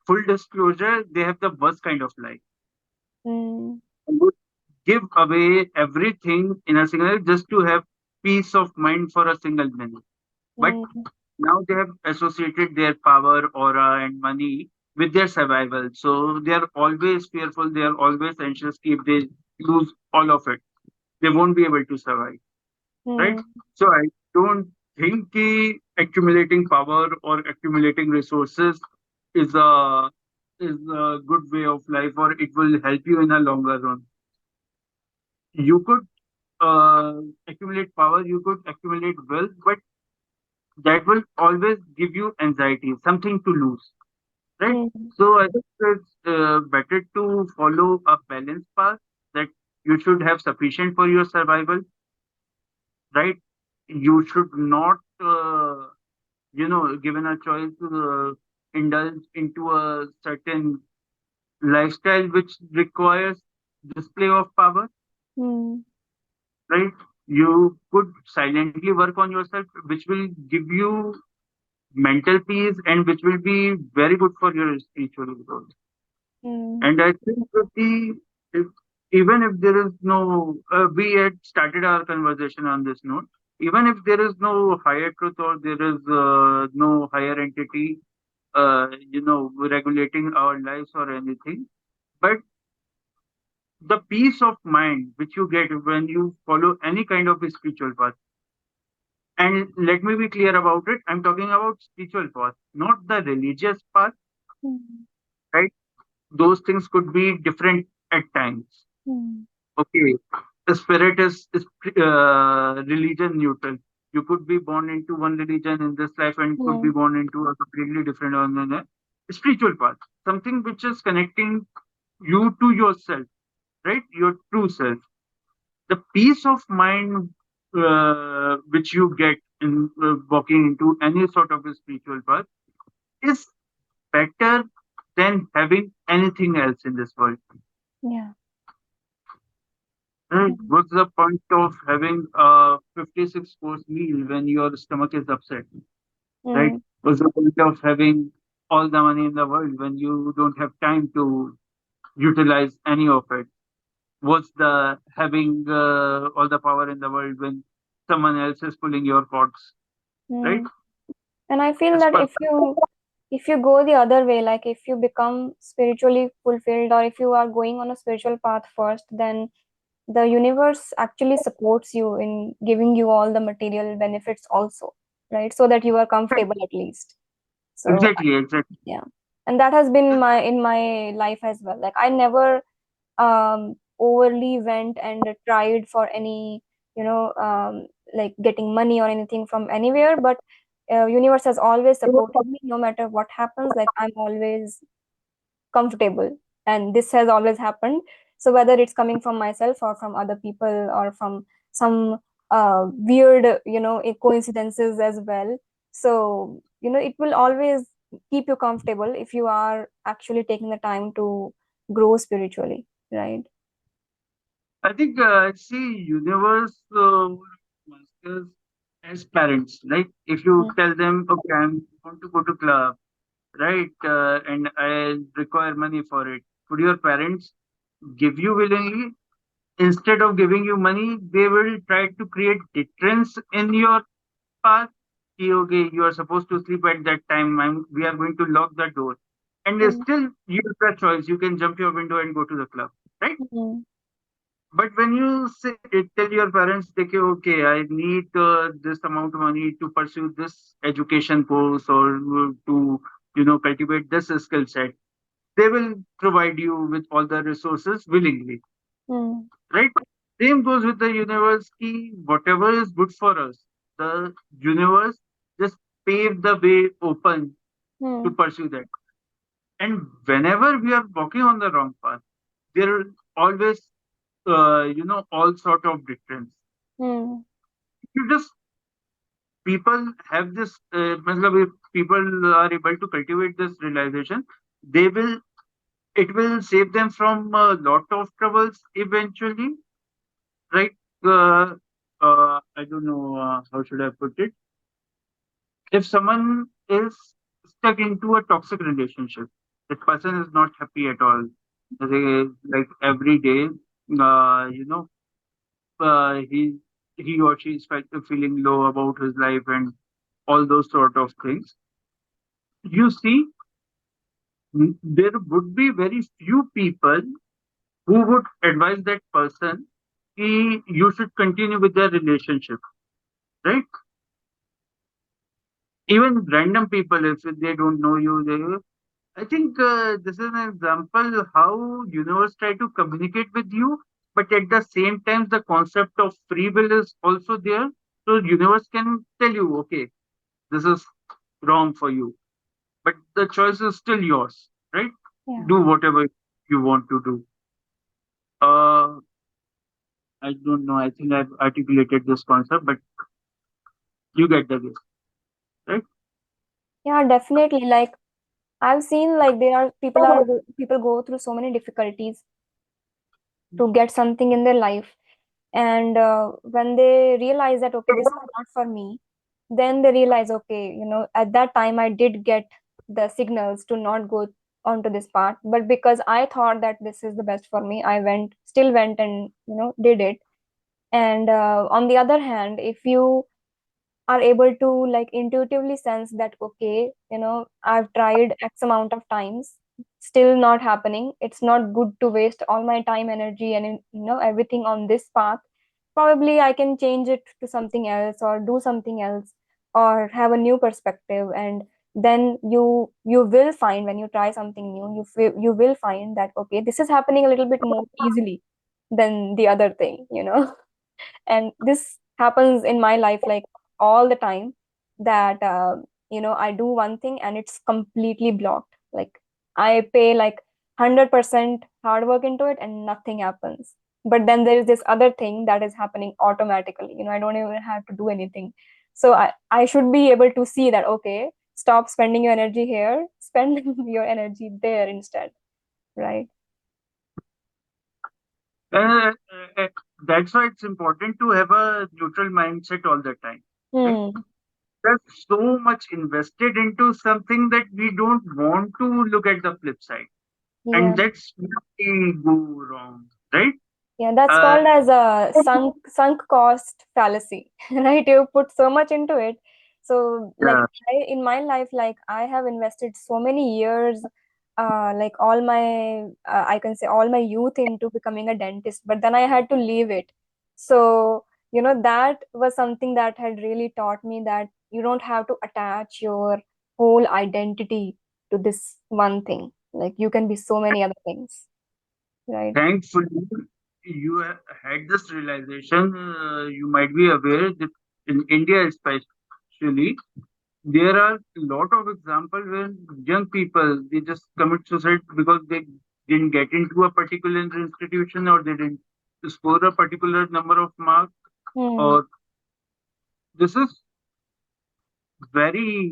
[SPEAKER 1] full disclosure, they have the worst kind of life.
[SPEAKER 2] Hmm.
[SPEAKER 1] They would give away everything in a single just to have peace of mind for a single minute. But
[SPEAKER 2] Hmm.
[SPEAKER 1] now they have associated their power, aura, and money with their survival. So they are always fearful, they are always anxious. If they lose all of it, they won't be able to survive, right?
[SPEAKER 2] Hmm.
[SPEAKER 1] So I don't think accumulating power or accumulating resources is a good way of life, or it will help you in a longer run. You could accumulate power, you could accumulate wealth, but that will always give you anxiety, something to lose, right?
[SPEAKER 2] Hmm.
[SPEAKER 1] So I think it's better to follow a balanced path that you should have sufficient for your survival, right? You should not, given a choice, indulge into a certain lifestyle which requires display of power,
[SPEAKER 2] Hmm.
[SPEAKER 1] right? You could silently work on yourself, which will give you mental peace and which will be very good for your spiritual growth.
[SPEAKER 2] Hmm.
[SPEAKER 1] And I think that if, even if there is no, we had started our conversation on this note, even if there is no higher truth or there is no higher entity, regulating our lives or anything, but the peace of mind which you get when you follow any kind of a spiritual path, and let me be clear about it, I'm talking about spiritual path, not the religious path,
[SPEAKER 2] Hmm.
[SPEAKER 1] right? Those things could be different at times.
[SPEAKER 2] Hmm.
[SPEAKER 1] Okay, the spirit is religion neutral. You could be born into one religion in this life and could be
[SPEAKER 2] Hmm.
[SPEAKER 1] born into a completely different one in a spiritual path. Something which is connecting you to yourself, right? Your true self. The peace of mind which you get in walking into any sort of a spiritual path is better than having anything else in this world.
[SPEAKER 2] Yeah.
[SPEAKER 1] Right?
[SPEAKER 2] Hmm.
[SPEAKER 1] What's the point of having a 56 course meal when your stomach is upset? Right?
[SPEAKER 2] Hmm.
[SPEAKER 1] What's the point of having all the money in the world when you don't have time to utilize any of it? What's the having all the power in the world when someone else is pulling your cords? Right?
[SPEAKER 2] Hmm. And I feel
[SPEAKER 1] It's
[SPEAKER 2] that
[SPEAKER 1] perfect.
[SPEAKER 2] if you go the other way, like if you become spiritually fulfilled, or if you are going on a spiritual path first, then the universe actually supports you in giving you all the material benefits also, right? So that you are comfortable at least. So
[SPEAKER 1] Exactly, exactly.
[SPEAKER 2] yeah, and that has been my in my life as well. Like I never overly went and tried for any, like getting money or anything from anywhere, but universe has always supported me no matter what happens. Like I'm always comfortable, and this has always happened. So whether it's coming from myself or from other people or from some weird coincidences as well. So it will always keep you comfortable if you are actually taking the time to grow spiritually, right?
[SPEAKER 1] I think I see universe masters as parents. Like if you
[SPEAKER 2] Mm,
[SPEAKER 1] tell them, okay, I want to go to club, right? And I require money for it. Would your parents give you willingly? Instead of giving you money, they will try to create deterrence in your path. Ki, okay, you are supposed to sleep at that time. We are going to lock the door. And
[SPEAKER 2] mm,
[SPEAKER 1] still, you have a choice. You can jump your window and go to the club, right?
[SPEAKER 2] mm,
[SPEAKER 1] But when you say, tell your parents, okay, I need this amount of money to pursue this education course or to, cultivate this skill set, they will provide you with all the resources willingly,
[SPEAKER 2] mm,
[SPEAKER 1] right? Same goes with the universe. Ki whatever is good for us, the universe just pave the way open to
[SPEAKER 2] Hmm.
[SPEAKER 1] pursue that. And whenever we are walking on the wrong path, there are always, all sort of difference.
[SPEAKER 2] Hmm.
[SPEAKER 1] You just people have this, matlab, if people are able to cultivate this realization, they will it will save them from a lot of troubles eventually, right? Uh, I don't know how should I put it. If someone is stuck into a toxic relationship, that person is not happy at all. They, like every day, you know, he or she is feeling low about his life and all those sort of things. You see, there would be very few people who would advise that person you should continue with their relationship, right? Even random people, if they don't know you, I think this is an example how universe try to communicate with you, but at the same time, the concept of free will is also there. So universe can tell you, okay, this is wrong for you, but the choice is still yours, right?
[SPEAKER 2] Yeah.
[SPEAKER 1] Do whatever you want to do. Uh, I don't know. I think I've articulated this concept, but you get the gist, right?
[SPEAKER 2] Yeah, definitely. Like I've seen like people go through so many difficulties to get something in their life, and when they realize that okay, this is not for me, then they realize okay, at that time I did get the signals to not go onto this path, but because I thought that this is the best for me, I still went and did it. And on the other hand, if you are able to like intuitively sense that okay, I've tried x amount of times, still not happening, it's not good to waste all my time, energy, and everything on this path. Probably I can change it to something else or do something else or have a new perspective. And then you will find, when you try something new, you will find that okay, this is happening a little bit more easily than the other thing. And this happens in my life like all the time, that I do one thing and it's completely blocked. Like I pay like 100% hard work into it and nothing happens. But then there is this other thing that is happening automatically. I don't even have to do anything. So I should be able to see that okay, stop spending your energy here, spend your energy there instead, right?
[SPEAKER 1] Uh, uh, uh, that's why it's important to have a neutral mindset all the time, right?
[SPEAKER 2] Hmm.
[SPEAKER 1] There's so much invested into something that we don't want to look at the flip side,
[SPEAKER 2] Yeah.
[SPEAKER 1] and that's where we go wrong, right?
[SPEAKER 2] Yeah, that's
[SPEAKER 1] Uh,
[SPEAKER 2] called as a sunk cost fallacy, right? You put so much into it. So, like
[SPEAKER 1] yeah,
[SPEAKER 2] in my life, like I have invested so many years, like all my, I can say all my youth into becoming a dentist, but then I had to leave it. So, that was something that had really taught me that you don't have to attach your whole identity to this one thing. Like you can be so many other things, right?
[SPEAKER 1] thankfully, you had this realization. You might be aware that in India, especially, there are a lot of examples where young people they just commit suicide because they didn't get into a particular institution or they didn't score a particular number of marks.
[SPEAKER 2] Hmm.
[SPEAKER 1] Or this is very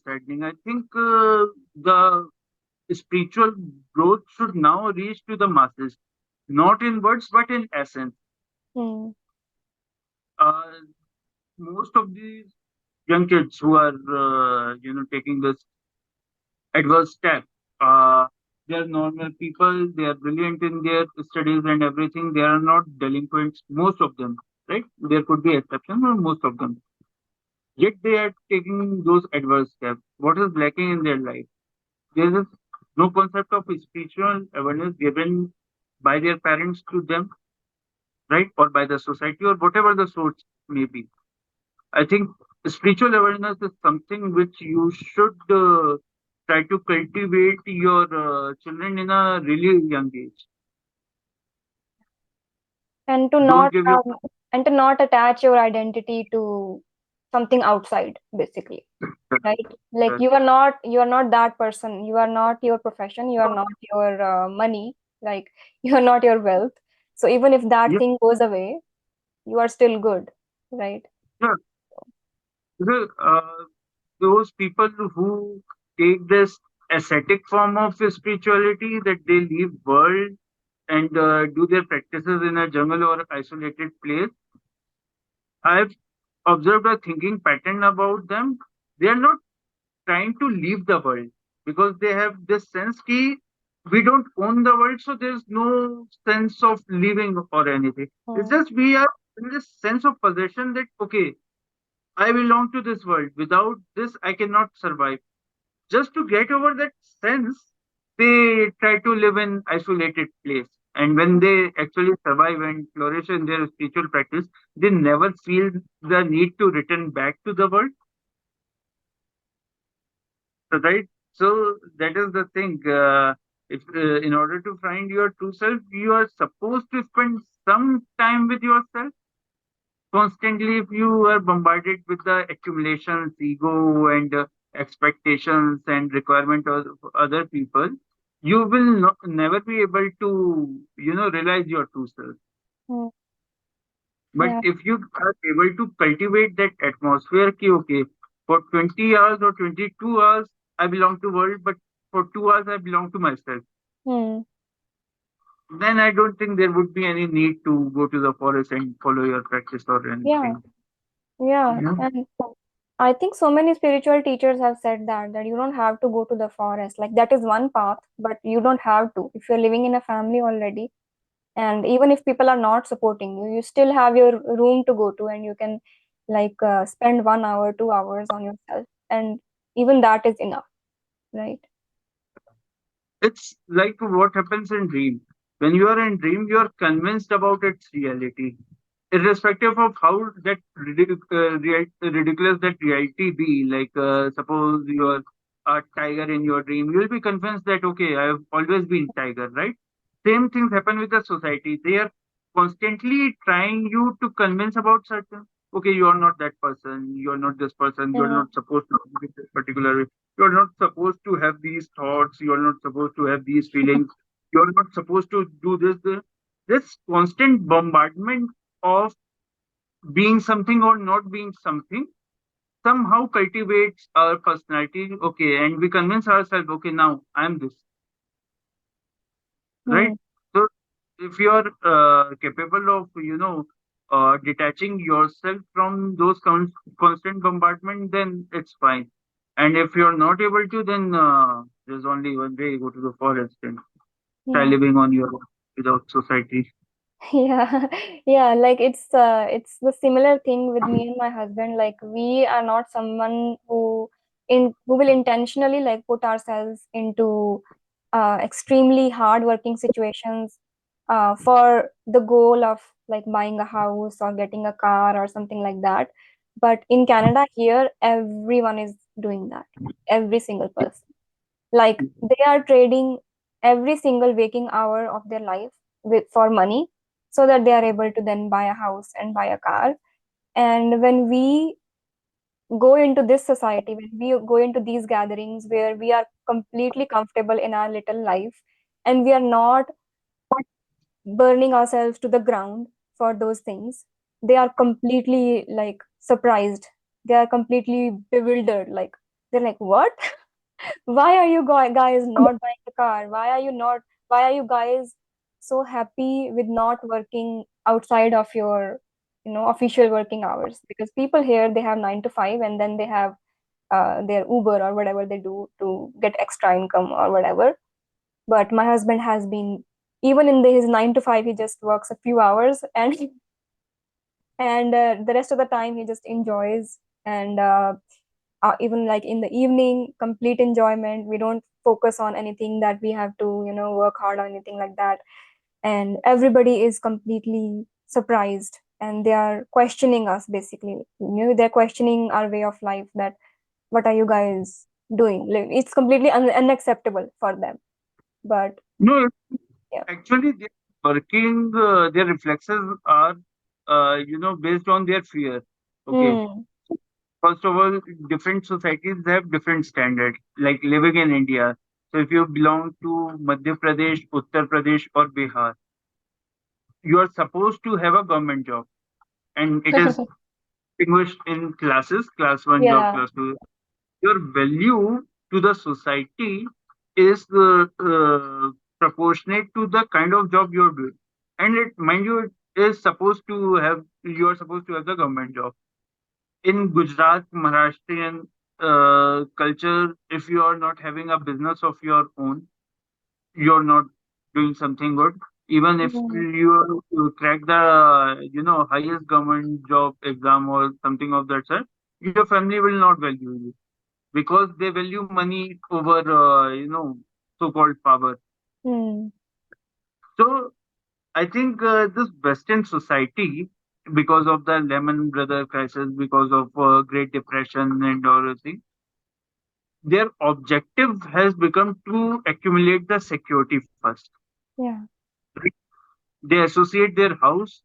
[SPEAKER 1] saddening. I think the spiritual growth should now reach to the masses, not in words but in essence.
[SPEAKER 2] Hmm.
[SPEAKER 1] Uh, Most of these young kids who are taking this adverse step, uh, they are normal people. They are brilliant in their studies and everything. They are not delinquents. Most of them, right? There could be exceptions, but most of them. Yet they are taking those adverse steps. What is lacking in their life? There is no concept of spiritual awareness given by their parents to them, right? Or by the society or whatever the source may be. I think spiritual awareness is something which you should try to cultivate your children in a really young age.
[SPEAKER 2] and to
[SPEAKER 1] Don't
[SPEAKER 2] not
[SPEAKER 1] give your
[SPEAKER 2] um, and to not attach your identity to something outside, basically,
[SPEAKER 1] Correct.
[SPEAKER 2] right? Like you are not that person, you are not your profession, you are not your money, like you are not your wealth. So even if that
[SPEAKER 1] Yeah,
[SPEAKER 2] thing goes away, you are still good, right?
[SPEAKER 1] yeah. Those people who take this ascetic form of spirituality, that they leave world and do their practices in a jungle or isolated place, I've observed a thinking pattern about them. They are not trying to leave the world because they have this sense key, we don't own the world, so there's no sense of living or anything. It's
[SPEAKER 2] Hmm.
[SPEAKER 1] just we are in this sense of possession that okay, I belong to this world. Without this, I cannot survive. Just to get over that sense, they try to live in isolated place. And when they actually survive and flourish in their spiritual practice, they never feel the need to return back to the world. Right? So that is the thing. If in order to find your true self, you are supposed to spend some time with yourself. Constantly, if you are bombarded with the accumulations, ego, and expectations and requirement of other people, you will never be able to, realize your true self.
[SPEAKER 2] Hmm.
[SPEAKER 1] But
[SPEAKER 2] Yeah.
[SPEAKER 1] if you are able to cultivate that atmosphere, ki, okay, for 20 hours or 22 hours, I belong to world, but for 2 hours, I belong to myself.
[SPEAKER 2] Hmm.
[SPEAKER 1] Then I don't think there would be any need to go to the forest and follow your practice or
[SPEAKER 2] Yeah.
[SPEAKER 1] anything.
[SPEAKER 2] Yeah.
[SPEAKER 1] Yeah.
[SPEAKER 2] And I think so many spiritual teachers have said that you don't have to go to the forest. Like that is one path, but you don't have to. If you're living in a family already, and even if people are not supporting you, you still have your room to go to, and you can like spend 1 hour, 2 hours on yourself, and even that is enough, right?
[SPEAKER 1] It's like what happens in dream. When you are in dream, you are convinced about its reality, irrespective of how that ridiculous that reality be. Like suppose you are a tiger in your dream, you will be convinced that okay, I have always been tiger, right? Same things happen with the society. They are constantly trying you to convince about certain. Okay, you are not that person. You are not this person. You are
[SPEAKER 2] Mm,
[SPEAKER 1] not supposed to be this particular way. You're not supposed to have these thoughts. You're not supposed to have these feelings. You're not supposed to do this. This constant bombardment of being something or not being something somehow cultivates our personality. Okay, and we convince ourselves, okay, now I'm this, right?
[SPEAKER 2] mm,
[SPEAKER 1] So if you're capable of, detaching yourself from those constant bombardment, then it's fine. And if you're not able to, then there's only one way: go to the forest and try
[SPEAKER 2] yeah.
[SPEAKER 1] living on your own without society.
[SPEAKER 2] Yeah, yeah, like it's the similar thing with me and my husband. Like we are not someone who will intentionally like put ourselves into extremely hard working situations for the goal of like buying a house or getting a car or something like that. But in Canada here, everyone is doing that. Every single person. Like they are trading every single waking hour of their life with for money so that they are able to then buy a house and buy a car. And when we go into this society, when we go into these gatherings where we are completely comfortable in our little life and we are not burning ourselves to the ground for those things, they are completely like surprised. They are completely bewildered. Like they're like, what? Why are you guys not buying a car? Why are you guys so happy with not working outside of your official working hours? Because people here, they have 9 to 5 and then they have their Uber or whatever they do to get extra income or whatever. But my husband has been, even in his 9 to 5, he just works a few hours, and the rest of the time he just enjoys. And even like in the evening, complete enjoyment. We don't focus on anything that we have to work hard or anything like that. And everybody is completely surprised, and they are questioning us, basically. They're questioning our way of life, that what are you guys doing? Like, it's completely unacceptable for them. But
[SPEAKER 1] No,
[SPEAKER 2] yeah.
[SPEAKER 1] actually, they're working, their reflexes are, based on their fear. Okay.
[SPEAKER 2] Hmm.
[SPEAKER 1] First of all, different societies have different standards, like living in India. So if you belong to Madhya Pradesh, Uttar Pradesh, or Bihar, you are supposed to have a government job, and it is distinguished in classes: class one job,
[SPEAKER 2] Yeah.
[SPEAKER 1] class two. Your value to the society is proportionate to the kind of job you're doing, and it, mind you, it is supposed to have, you are supposed to have the government job. In Gujarat, Maharashtrian culture, if you are not having a business of your own, you're not doing something good. Even if
[SPEAKER 2] Mm,
[SPEAKER 1] you crack the highest government job exam or something of that sort, your family will not value you because they value money over so-called power.
[SPEAKER 2] mm,
[SPEAKER 1] So I think this Western society, because of the Lehman Brother crisis, because of Great Depression and all those things, their objective has become to accumulate the security first.
[SPEAKER 2] yeah.
[SPEAKER 1] Right? They associate their house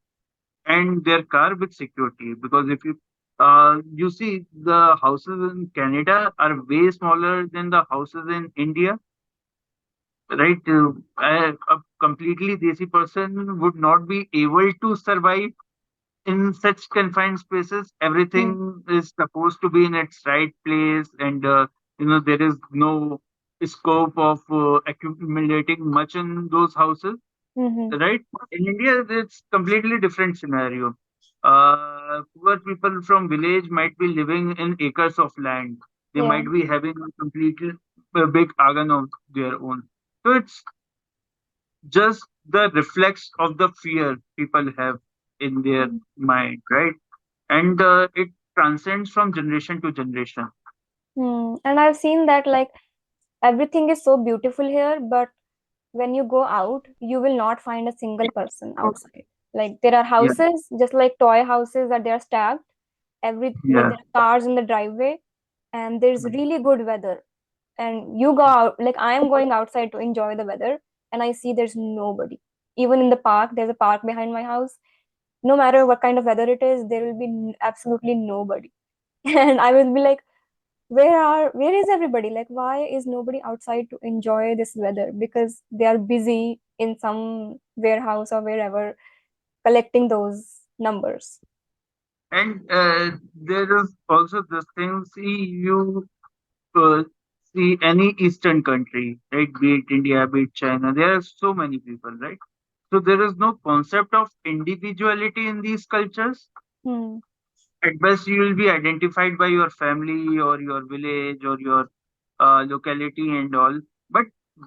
[SPEAKER 1] and their car with security because if you see the houses in Canada are way smaller than the houses in India, right? A completely desi person would not be able to survive in such confined spaces.
[SPEAKER 2] Mm,
[SPEAKER 1] Everything is supposed to be in its right place, and there is no scope of accumulating much in those houses,
[SPEAKER 2] mm-hmm.
[SPEAKER 1] right? In India, it's completely different scenario. Poor people from village might be living in acres of land. They
[SPEAKER 2] Yeah.
[SPEAKER 1] might be having a completely big organ of their own. So it's just the reflex of the fear people have in their
[SPEAKER 2] Mm,
[SPEAKER 1] mind, right? And it transcends from generation to generation.
[SPEAKER 2] And I've seen that like everything is so beautiful here, but when you go out, you will not find a single person outside. Like there are
[SPEAKER 1] Yeah,
[SPEAKER 2] houses, just like toy houses that they are stacked. Like
[SPEAKER 1] yeah.
[SPEAKER 2] there are cars in the driveway, and there's really good weather. And you go out, like I am going outside to enjoy the weather, and I see there's nobody. Even in the park, there's a park behind my house. No matter what kind of weather it is, there will be absolutely nobody. And I will be like, where is everybody? Like, why is nobody outside to enjoy this weather? Because they are busy in some warehouse or wherever collecting those numbers.
[SPEAKER 1] And there is also this thing. See, you uh, see any Eastern country, right? Be it India, be it China. There are so many people, right? So there is no concept of individuality in these cultures.
[SPEAKER 2] Hmm.
[SPEAKER 1] At best, you will be identified by your family or your village or your locality and all. But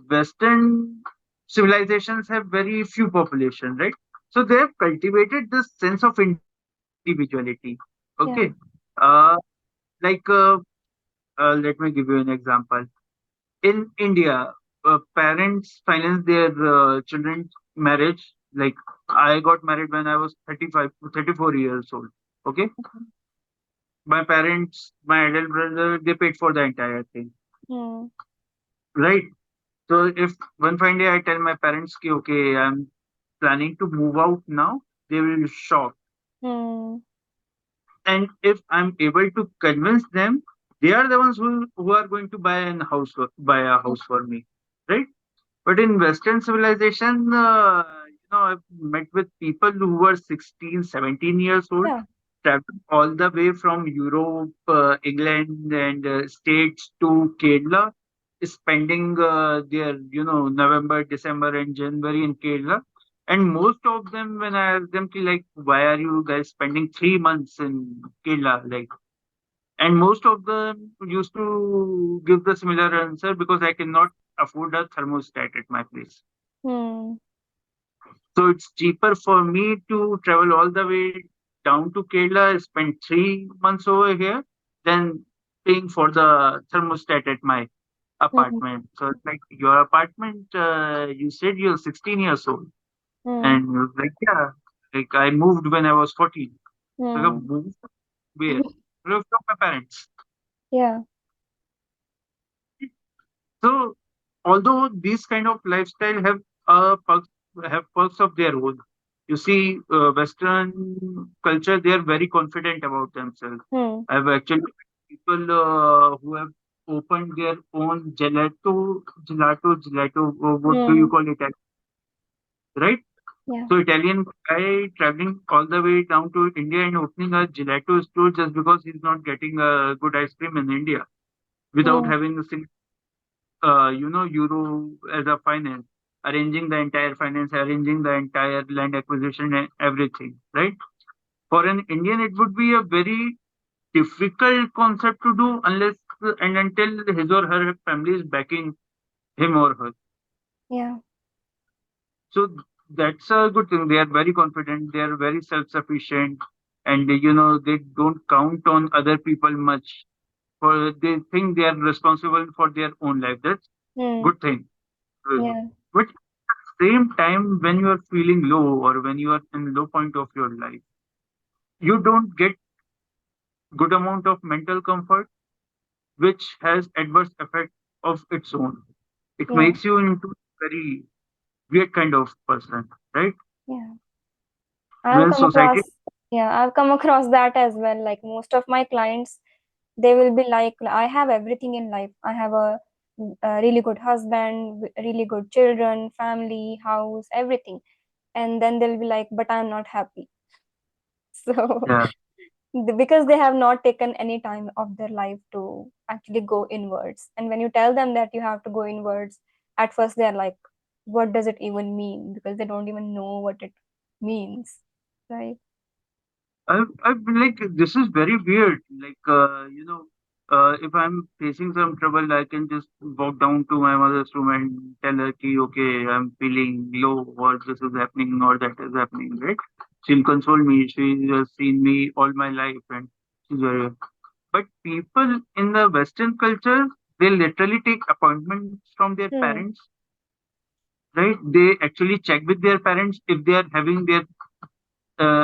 [SPEAKER 1] Western civilizations have very few population, right? So they have cultivated this sense of individuality. Okay.
[SPEAKER 2] Yeah.
[SPEAKER 1] Uh, like, let me give you an example. In India, parents finance their children's marriage. Like, I got married when I was 35, 34 years old. Okay. My parents, my adult brother, they paid for the entire thing,
[SPEAKER 2] Hmm.
[SPEAKER 1] right? So if one fine day I tell my parents, ki, okay, I'm planning to move out now, they will shock.
[SPEAKER 2] Hmm.
[SPEAKER 1] And if I'm able to convince them, they are the ones who are going to buy a house for me, right? But in Western civilization, I've met with people who were 16, 17 years old,
[SPEAKER 2] Yeah.
[SPEAKER 1] traveled all the way from Europe, England, and States to Kerala, spending November, December, and January in Kerala. And most of them, when I ask them, ki, like, why are you guys spending 3 months in Kerala? Like, and most of them used to give the similar answer because I cannot afford a thermostat at my place.
[SPEAKER 2] Hmm.
[SPEAKER 1] So it's cheaper for me to travel all the way down to Kerala, spend 3 months over here, than paying for the thermostat at my
[SPEAKER 2] Hmm.
[SPEAKER 1] apartment. So it's like your apartment, you said you're 16 years old.
[SPEAKER 2] Hmm.
[SPEAKER 1] And you're like, yeah, like I moved when I was 14. Like,
[SPEAKER 2] Hmm.
[SPEAKER 1] moved where? Well, from my parents.
[SPEAKER 2] Yeah.
[SPEAKER 1] So, although these kind of lifestyle have perks of their own, You see, Western culture, they are very confident about themselves.
[SPEAKER 2] Hmm.
[SPEAKER 1] I've actually met people who have opened their own gelato, what do you
[SPEAKER 2] Hmm.
[SPEAKER 1] call it, right?
[SPEAKER 2] Yeah.
[SPEAKER 1] So Italian guy traveling all the way down to India and opening a gelato store just because he's not getting a good ice cream in India without
[SPEAKER 2] Hmm.
[SPEAKER 1] having a single, euro as a finance, arranging the entire finance, arranging the entire land acquisition and everything, right? For an Indian, it would be a very difficult concept to do unless and until his or her family is backing him or her.
[SPEAKER 2] Yeah.
[SPEAKER 1] So that's a good thing. They are very confident. They are very self-sufficient, and they don't count on other people much. For they think they are responsible for their own life. That's
[SPEAKER 2] Hmm.
[SPEAKER 1] good thing. Uh,
[SPEAKER 2] Yeah.
[SPEAKER 1] But same time, when you are feeling low or when you are in low point of your life, you don't get good amount of mental comfort, which has adverse effect of its own. It
[SPEAKER 2] Yeah.
[SPEAKER 1] makes you into very weird kind of person, right?
[SPEAKER 2] Yeah. I've
[SPEAKER 1] When
[SPEAKER 2] come
[SPEAKER 1] society,
[SPEAKER 2] across, yeah, I've come across that as well. Like most of my clients, they will be like, I have everything in life. I have a really good husband, really good children, family, house, everything. And then they'll be like, but I'm not happy. So,
[SPEAKER 1] yeah,
[SPEAKER 2] because they have not taken any time of their life to actually go inwards. And when you tell them that you have to go inwards, at first they're like, what does it even mean? Because they don't even know what it means. Right?
[SPEAKER 1] I've been like, this is very weird. Like, if I'm facing some trouble, I can just walk down to my mother's room and tell her, ki, okay, I'm feeling low, or this is happening, or that is happening, right? She'll console me. She has seen me all my life, and she's very. But people in the Western culture, they literally take appointments from their
[SPEAKER 2] Hmm.
[SPEAKER 1] parents, right? They actually check with their parents if they are having their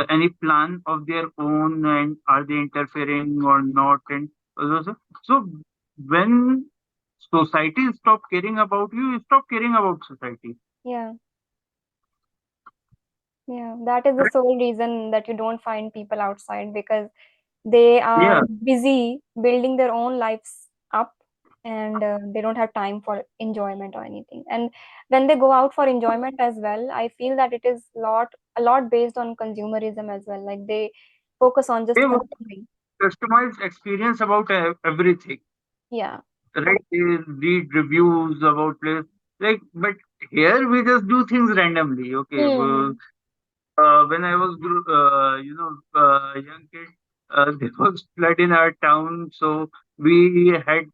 [SPEAKER 1] any plan of their own and are they interfering or not, and also, so when society stop caring about you, you stop caring about society,
[SPEAKER 2] Yeah. Yeah. That is the
[SPEAKER 1] right?
[SPEAKER 2] sole reason that you don't find people outside because they are
[SPEAKER 1] Yeah,
[SPEAKER 2] busy building their own lives up and they don't have time for enjoyment or anything. And when they go out for enjoyment as well, I feel that it is a lot based on consumerism as well. Like they focus on
[SPEAKER 1] they
[SPEAKER 2] just
[SPEAKER 1] want
[SPEAKER 2] consuming.
[SPEAKER 1] customized experience about everything,
[SPEAKER 2] Yeah.
[SPEAKER 1] right? They read reviews about place, like, but here we just do things randomly. Okay, well,
[SPEAKER 2] Hmm.
[SPEAKER 1] when I was young kid, there was flood in our town, so we had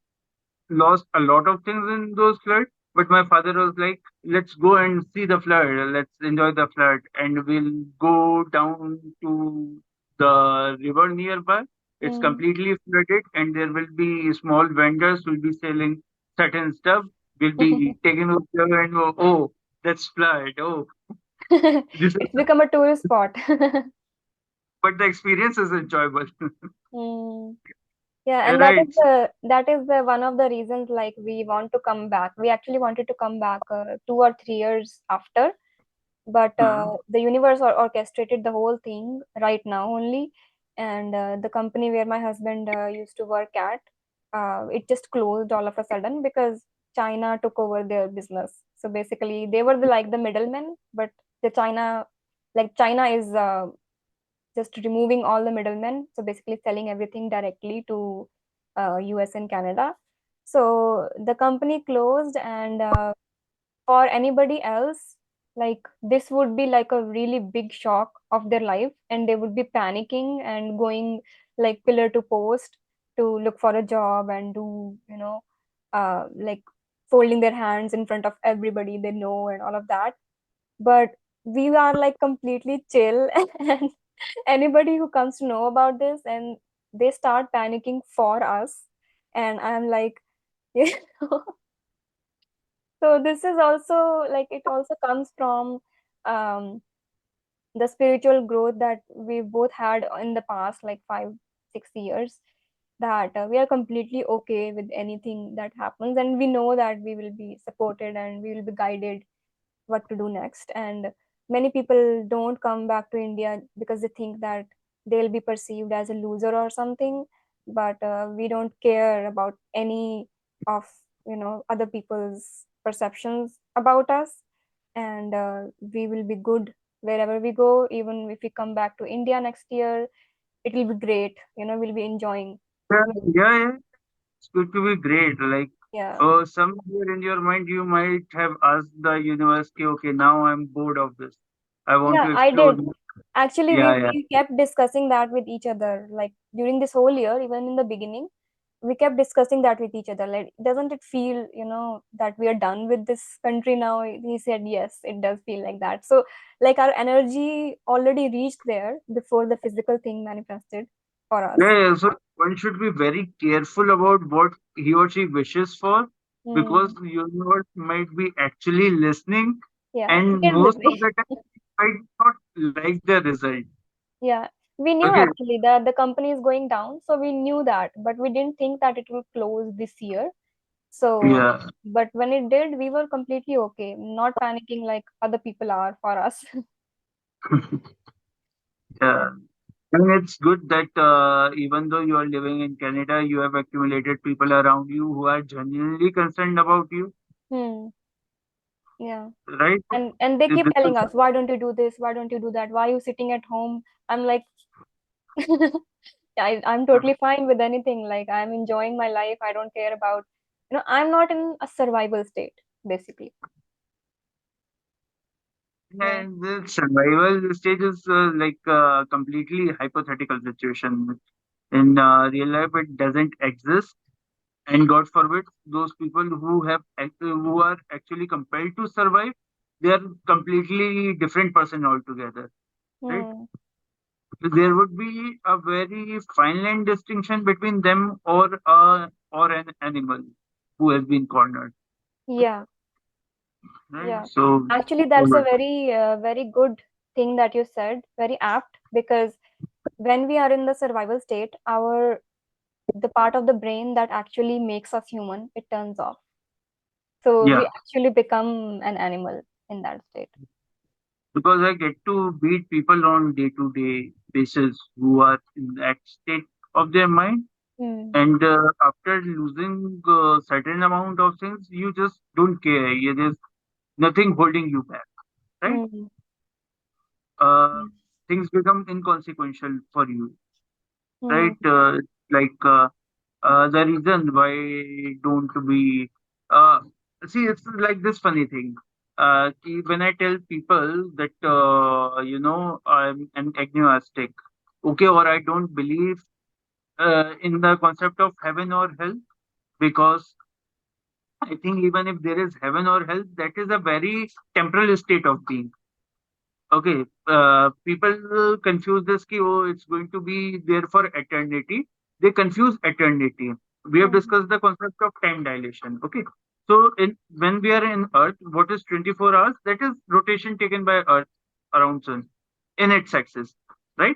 [SPEAKER 1] lost a lot of things in those floods. But my father was like, let's go and see the flood. Let's enjoy the flood. And we'll go down to the river nearby. It's
[SPEAKER 2] Hmm.
[SPEAKER 1] completely flooded, and there will be small vendors will be selling certain stuff. We'll be taking over and go, oh, that's flood. Oh, this is,
[SPEAKER 2] It's become a tourist spot.
[SPEAKER 1] but the experience is enjoyable.
[SPEAKER 2] Hmm. Yeah, and that is
[SPEAKER 1] Right.
[SPEAKER 2] the one of the reasons like we want to come back. We actually wanted to come back 2 or 3 years after, but
[SPEAKER 1] Hmm.
[SPEAKER 2] the universe orchestrated the whole thing right now only, and the company where my husband used to work at, it just closed all of a sudden because China took over their business. So basically, they were like the middlemen, but the China is just removing all the middlemen. So basically, selling everything directly to US and Canada. So the company closed, and for anybody else, like this would be like a really big shock of their life, and they would be panicking and going like pillar to post to look for a job and do, like folding their hands in front of everybody they know and all of that. But we are like completely chill, and anybody who comes to know about this and they start panicking for us, and I'm like, so this is also like it also comes from um, the spiritual growth that we both had in the past, like 5 6 years, that we are completely okay with anything that happens, and we know that we will be supported and we will be guided what to do next. And many people don't come back to India because they think that they'll be perceived as a loser or something. But we don't care about any of other people's perceptions about us, and we will be good wherever we go. Even if we come back to India next year, it will be great. We'll be enjoying.
[SPEAKER 1] Yeah,
[SPEAKER 2] We'll-
[SPEAKER 1] yeah, yeah. It's going to be great. Like,
[SPEAKER 2] Yeah,
[SPEAKER 1] somewhere in your mind, you might have asked the university, okay, now I'm bored of this. I want
[SPEAKER 2] yeah,
[SPEAKER 1] to
[SPEAKER 2] I
[SPEAKER 1] explore.
[SPEAKER 2] did. Actually, we,
[SPEAKER 1] Yeah, yeah.
[SPEAKER 2] we kept discussing that with each other, like during this whole year, even in the beginning, we kept discussing that with each other. Like, doesn't it feel, that we are done with this country now? He said, yes, it does feel like that. So, like, our energy already reached there before the physical thing manifested for us.
[SPEAKER 1] Yeah, yeah. So one should be very careful about what he or she wishes for, because
[SPEAKER 2] Hmm.
[SPEAKER 1] the universe might be actually listening,
[SPEAKER 2] Yeah,
[SPEAKER 1] and
[SPEAKER 2] it is
[SPEAKER 1] most of
[SPEAKER 2] listening.
[SPEAKER 1] the time might not like the result.
[SPEAKER 2] Yeah, we knew
[SPEAKER 1] Okay.
[SPEAKER 2] actually that the company is going down, so we knew that, but we didn't think that it will close this year. So,
[SPEAKER 1] Yeah.
[SPEAKER 2] but when it did, we were completely okay, not panicking like other people are for us. Yeah.
[SPEAKER 1] Yeah. And it's good that even though you are living in Canada, you have accumulated people around you who are genuinely concerned about you,
[SPEAKER 2] Hmm. Yeah.
[SPEAKER 1] right?
[SPEAKER 2] And they keep
[SPEAKER 1] This
[SPEAKER 2] telling
[SPEAKER 1] is,
[SPEAKER 2] us, why don't you do this? Why don't you do that? Why are you sitting at home? I'm like, I'm totally fine with anything. Like, I'm enjoying my life. I don't care about, I'm not in a survival state, basically. Yeah.
[SPEAKER 1] and the survival stage is like a completely hypothetical situation. In real life, it doesn't exist, and God forbid, those people who are actually compelled to survive, they are completely different person altogether, right?
[SPEAKER 2] Hmm.
[SPEAKER 1] There would be a very fine line distinction between them or an animal who has been cornered,
[SPEAKER 2] Yeah.
[SPEAKER 1] right?
[SPEAKER 2] Yeah.
[SPEAKER 1] So,
[SPEAKER 2] Actually, that's a very good thing that you said, very apt, because when we are in the survival state, the part of the brain that actually makes us human, it turns off. So we
[SPEAKER 1] yeah,
[SPEAKER 2] actually become an animal in that state.
[SPEAKER 1] because I get to meet people on day-to-day basis who are in that state of their mind,
[SPEAKER 2] Hmm.
[SPEAKER 1] and after losing certain amount of things, you just don't care. There's nothing holding you back, right?
[SPEAKER 2] Hmm.
[SPEAKER 1] Uh,
[SPEAKER 2] Yeah.
[SPEAKER 1] things become inconsequential for you,
[SPEAKER 2] Hmm.
[SPEAKER 1] right? Like the reason why don't we uh, see, it's like this funny thing. When I tell people that I'm an agnostic, okay, or I don't believe in the concept of heaven or hell, because I think even if there is heaven or hell, that is a very temporal state of being. Okay, people confuse this ki, oh, it's going to be there for eternity. They confuse eternity. We have
[SPEAKER 2] Hmm.
[SPEAKER 1] discussed the concept of time dilation. Okay, so when we are in Earth, what is 24 hours? That is rotation taken by Earth around Sun in its axis, right?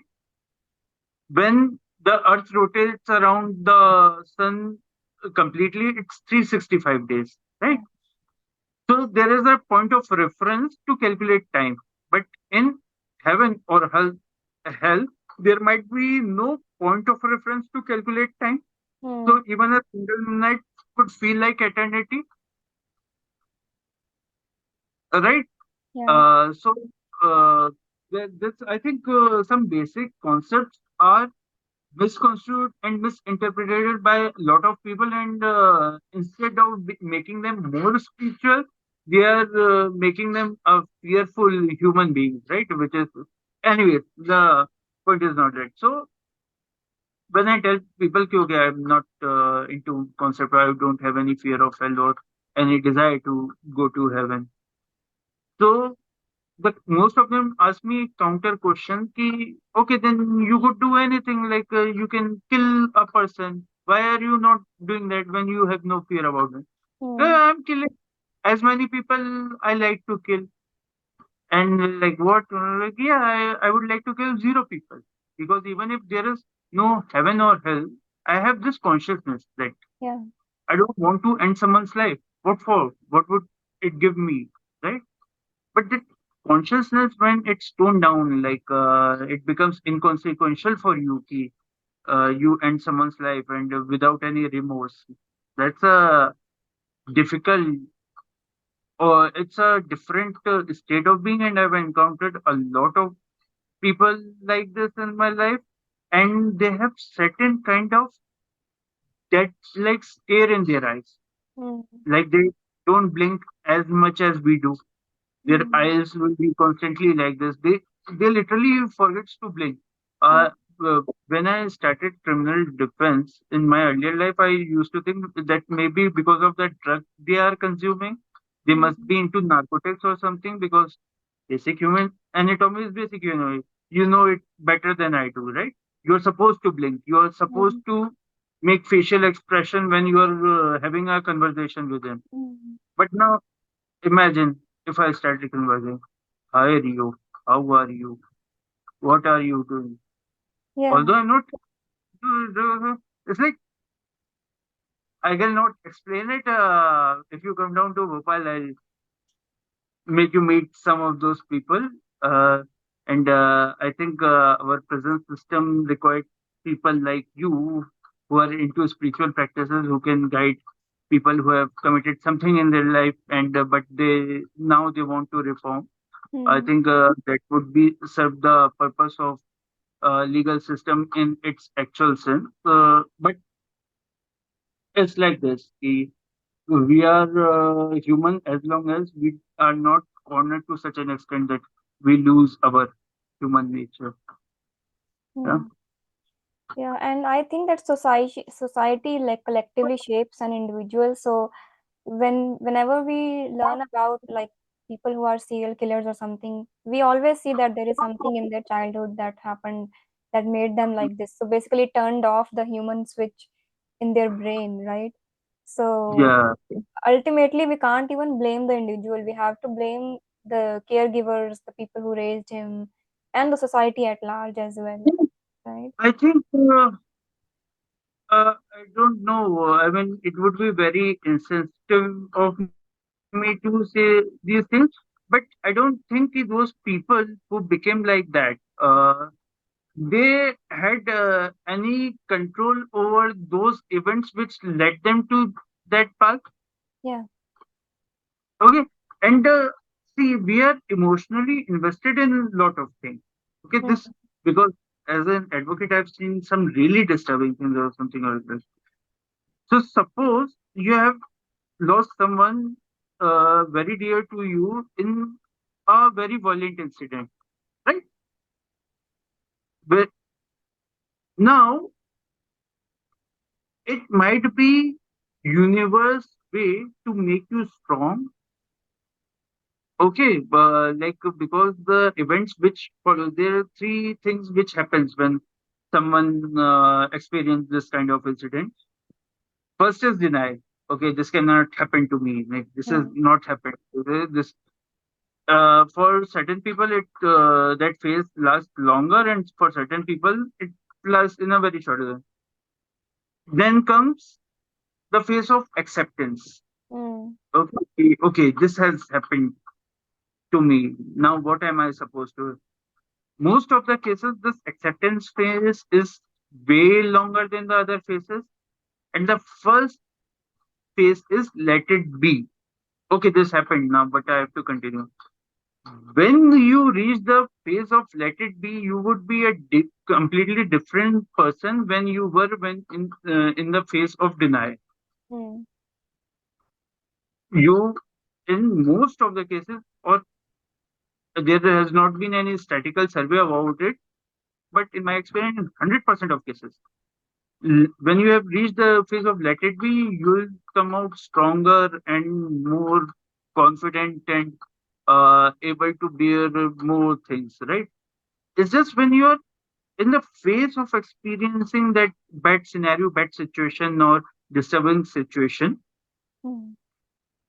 [SPEAKER 1] When the Earth rotates around the Sun completely, it's 365 days, right?
[SPEAKER 2] Hmm.
[SPEAKER 1] So there is a point of reference to calculate time. But in heaven or hell, there might be no point of reference to calculate time.
[SPEAKER 2] Hmm.
[SPEAKER 1] So even a single night could feel like eternity, right?
[SPEAKER 2] Yeah.
[SPEAKER 1] So that's, I think, some basic concepts are misconstrued and misinterpreted by a lot of people, and instead of making them more spiritual, they are making them a fearful human beings, right? Which is, anyway, the point is not right. So when I tell people ki, okay, I'm not into concept, I don't have any fear of hell or any desire to go to heaven, so but most of them ask me counter question ki, okay, then you could do anything, like you can kill a person. Why are you not doing that when you have no fear about it?
[SPEAKER 2] Hmm.
[SPEAKER 1] I'm killing as many people I like to kill. And like what? Like, yeah, I would like to kill zero people, because even if there is no heaven or hell, I have this consciousness that
[SPEAKER 2] Yeah.
[SPEAKER 1] I don't want to end someone's life. What for? What would it give me? Right? But that consciousness, when it's toned down, like it becomes inconsequential for you. Ki, you end someone's life and without any remorse. That's a difficult, or it's a different state of being, and I've encountered a lot of people like this in my life, and they have certain kind of that like stare in their eyes,
[SPEAKER 2] Mm,
[SPEAKER 1] like they don't blink as much as we do. Their
[SPEAKER 2] mm,
[SPEAKER 1] eyes will be constantly like this. They literally forgets to blink.
[SPEAKER 2] mm,
[SPEAKER 1] Uh, when I started criminal defense in my earlier life, I used to think that maybe because of the drug they are consuming, they must
[SPEAKER 2] mm,
[SPEAKER 1] be into narcotics or something, because basic human anatomy is basic. You know it better than I do, right? You're supposed to blink. You're supposed
[SPEAKER 2] mm,
[SPEAKER 1] to make facial expression when you are having a conversation with them.
[SPEAKER 2] mm.
[SPEAKER 1] But now imagine if I started conversing. Hi Rio, how are you? What are you doing?
[SPEAKER 2] Yeah.
[SPEAKER 1] Although I'm not, it's like I will not explain it. If you come down to Bhopal, I'll make you meet some of those people. Uh, and I think our prison system required people like you who are into spiritual practices, who can guide people who have committed something in their life, and but they want to reform. I
[SPEAKER 2] Mm,
[SPEAKER 1] think that would be serve the purpose of legal system in its actual sense. But it's like this: we are human as long as we are not cornered to such an extent that we lose our human nature. Yeah,
[SPEAKER 2] mm. Yeah, and I think that society like collectively shapes an individual. So whenever we learn about like people who are serial killers or something, we always see that there is something in their childhood that happened that made them like this. So basically it turned off the human switch in their brain, right? So
[SPEAKER 1] yeah.
[SPEAKER 2] ultimately we can't even blame the individual. We have to blame the caregivers, the people who raised him, and the society at large as well, right?
[SPEAKER 1] I think I don't know. I mean, it would be very insensitive of me to say these things, but I don't think those people who became like that, they had any control over those events which led them to that path.
[SPEAKER 2] Yeah.
[SPEAKER 1] Okay, and see, we are emotionally invested in a lot of things. Okay,
[SPEAKER 2] Mm,
[SPEAKER 1] this, because as an advocate, I've seen some really disturbing things or something like this. So suppose you have lost someone very dear to you in a very violent incident, right? But now it might be universe way to make you strong. Okay, like because the events which follow, there are three things which happens when someone experience this kind of incident. First is denial. Okay, this cannot happen to me. Like this is
[SPEAKER 2] mm,
[SPEAKER 1] not happened. Okay, this for certain people it that phase lasts longer, and for certain people it lasts in a very short time. Then comes the phase of acceptance.
[SPEAKER 2] mm,
[SPEAKER 1] Okay, okay, this has happened to me. Now, what am I supposed to? Most of the cases, this acceptance phase is way longer than the other phases. And the first phase is let it be. Okay, this happened now, but I have to continue. When you reach the phase of let it be, you would be a completely different person when you were when in the phase of denial.
[SPEAKER 2] mm,
[SPEAKER 1] You, in most of the cases, or there has not been any statistical survey about it, but in my experience, in 100% of cases, when you have reached the phase of let it be, you will come out stronger and more confident and able to bear more things, right? It's just when you're in the phase of experiencing that bad scenario, bad situation, or disturbing situation,
[SPEAKER 2] mm,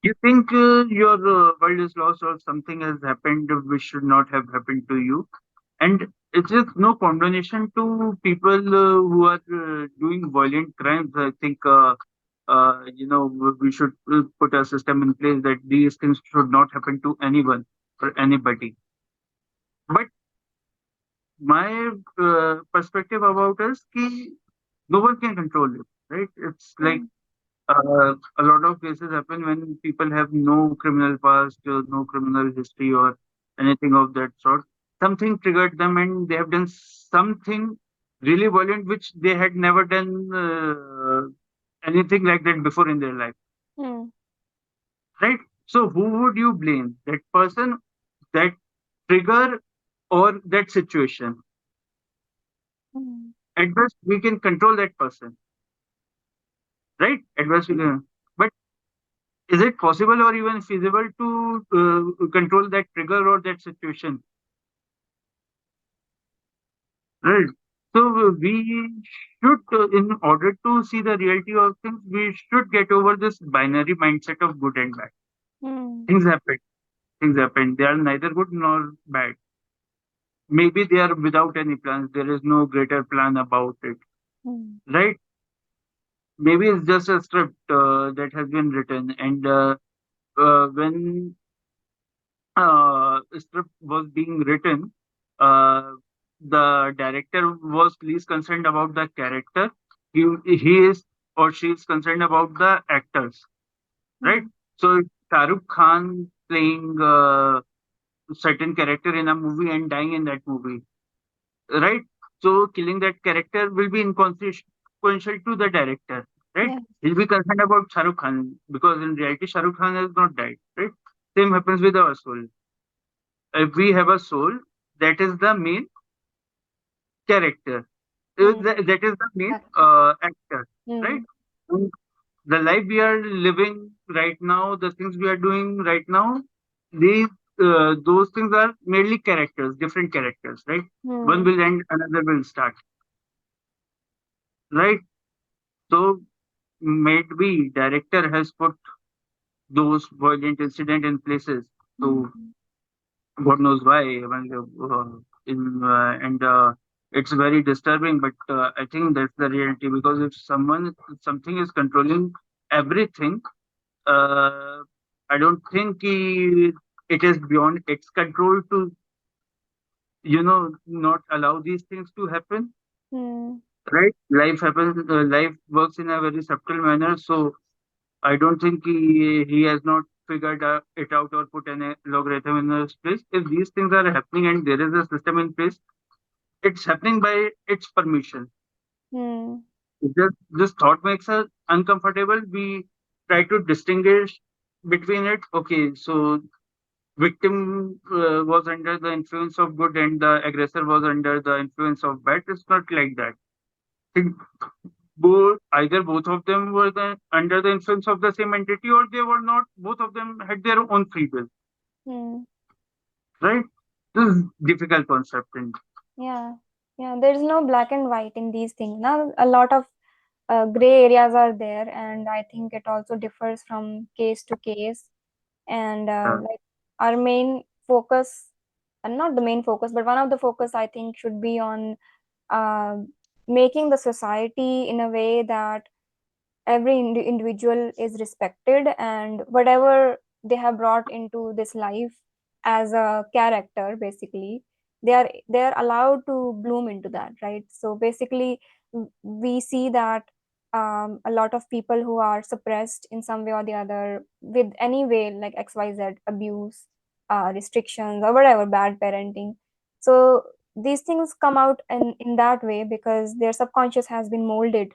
[SPEAKER 1] you think your world is lost or something has happened which should not have happened to you. And it's just no condemnation to people who are doing violent crimes. I think, we should put a system in place that these things should not happen to anyone or anybody. But my perspective about is ki no one can control it, right? It's like
[SPEAKER 2] Mm.
[SPEAKER 1] a lot of cases happen when people have no criminal past, no criminal history, or anything of that sort. Something triggered them, and they have done something really violent, which they had never done anything like that before in their life,
[SPEAKER 2] Mm.
[SPEAKER 1] right? So, who would you blame? That person, that trigger, or that situation?
[SPEAKER 2] Mm.
[SPEAKER 1] At best, we can control that person, right? At best, we can. But is it possible or even feasible to control that trigger or that situation? Right. So we should, in order to see the reality of things, we should get over this binary mindset of good and bad.
[SPEAKER 2] Mm.
[SPEAKER 1] Things happen. Things happen. They are neither good nor bad. Maybe they are without any plans. There is no greater plan about it.
[SPEAKER 2] Mm.
[SPEAKER 1] Right? Maybe it's just a script that has been written, and when script was being written, uh, the director was least concerned about the character. He is or she is concerned about the actors, right?
[SPEAKER 2] Mm.
[SPEAKER 1] So Shahrukh Khan playing certain character in a movie and dying in that movie, right? So killing that character will be inconsequential to the director, right?
[SPEAKER 2] Yeah.
[SPEAKER 1] He'll be concerned about Shahrukh Khan because in reality Shahrukh Khan has not died, right? Same happens with our soul. If we have a soul, that is the main character.
[SPEAKER 2] Mm.
[SPEAKER 1] That is the main
[SPEAKER 2] Actor.
[SPEAKER 1] actor, right?
[SPEAKER 2] Mm.
[SPEAKER 1] And the life we are living right now, the things we are doing right now, these those things are merely characters, different characters, right? One
[SPEAKER 2] Mm.
[SPEAKER 1] will end, another will start, right? So maybe director has put those violent incident in places. So
[SPEAKER 2] Mm.
[SPEAKER 1] God knows why. And it's very disturbing, but I think that's the reality because if something is controlling everything, uh, I don't think it is beyond its control to not allow these things to happen.
[SPEAKER 2] Mm.
[SPEAKER 1] Right? Life happens. Life works in a very subtle manner, so I don't think he has not figured it out or put an logarithm in its place. If these things are happening and there is a system in place, it's happening by its permission.
[SPEAKER 2] Mm.
[SPEAKER 1] If this thought makes us uncomfortable, we try to distinguish between it. Okay, so victim was under the influence of good and the aggressor was under the influence of bad. It's not like that. Think either both of them were under the influence of the same entity or they were not. Both of them had their own free will,
[SPEAKER 2] Mm.
[SPEAKER 1] right? This is difficult concept. And
[SPEAKER 2] Yeah. Yeah. There's no black and white in these things. Now, a lot of gray areas are there, and I think it also differs from case to case. And like our main focus, and not the main focus, but one of the focus I think should be on uh, making the society in a way that every individual is respected, and whatever they have brought into this life as a character, basically they are allowed to bloom into that, right? So basically we see that a lot of people who are suppressed in some way or the other with any way, like xyz abuse, restrictions, or whatever, bad parenting. So these things come out in that way because their subconscious has been molded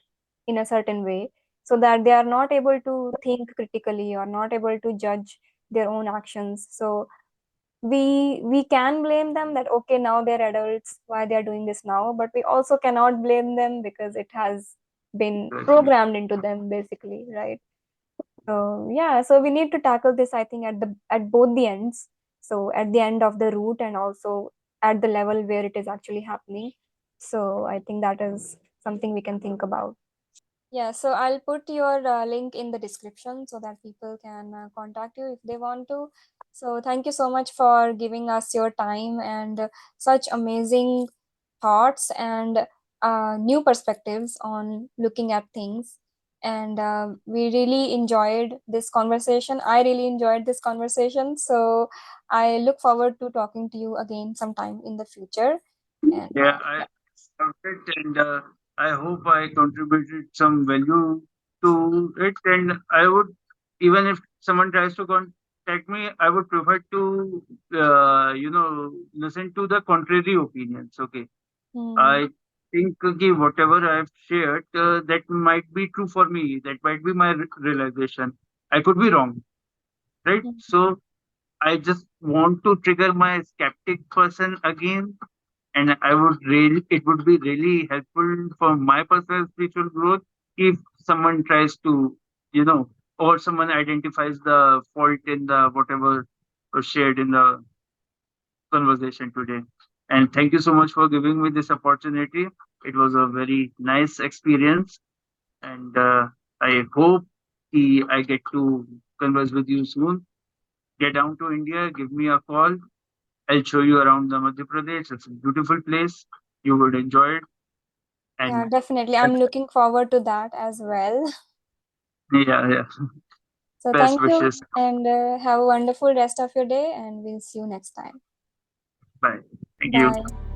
[SPEAKER 2] in a certain way, so that they are not able to think critically or not able to judge their own actions. So we can blame them that okay, now they're adults, why they are doing this now, but we also cannot blame them because it has been programmed into them, basically, right? So yeah, so we need to tackle this, I think, at both the ends. So at the end of the route and also at the level where it is actually happening. So I think that is something we can think about. Yeah, so I'll put your link in the description so that people can contact you if they want to. So thank you so much for giving us your time and such amazing thoughts and new perspectives on looking at things. and we really enjoyed this conversation. I really enjoyed this conversation. So I look forward to talking to you again sometime in the future. And
[SPEAKER 1] Yeah, I loved it, and I hope I contributed some value to it. And I would, even if someone tries to contact me, I would prefer to, listen to the contrary opinions. Okay,
[SPEAKER 2] hmm,
[SPEAKER 1] I think whatever I've shared, that might be true for me. That might be my realization. I could be wrong, right?
[SPEAKER 2] hmm,
[SPEAKER 1] So I just want to trigger my skeptic person again, and I would really, it would be really helpful for my personal spiritual growth if someone tries to, or someone identifies the fault in the whatever was shared in the conversation today. And thank you so much for giving me this opportunity. It was a very nice experience, and I hope I get to converse with you soon. Get down to India, give me a call. I'll show you around the Madhya Pradesh. It's a beautiful place. You would enjoy it.
[SPEAKER 2] yeah,
[SPEAKER 1] And
[SPEAKER 2] definitely. I'm
[SPEAKER 1] that's,
[SPEAKER 2] looking forward to that as well.
[SPEAKER 1] yeah, yeah.
[SPEAKER 2] So
[SPEAKER 1] Best
[SPEAKER 2] thank you
[SPEAKER 1] wishes.
[SPEAKER 2] and have a wonderful rest of your day, and we'll see you next time.
[SPEAKER 1] Bye. Thank you.
[SPEAKER 2] Bye.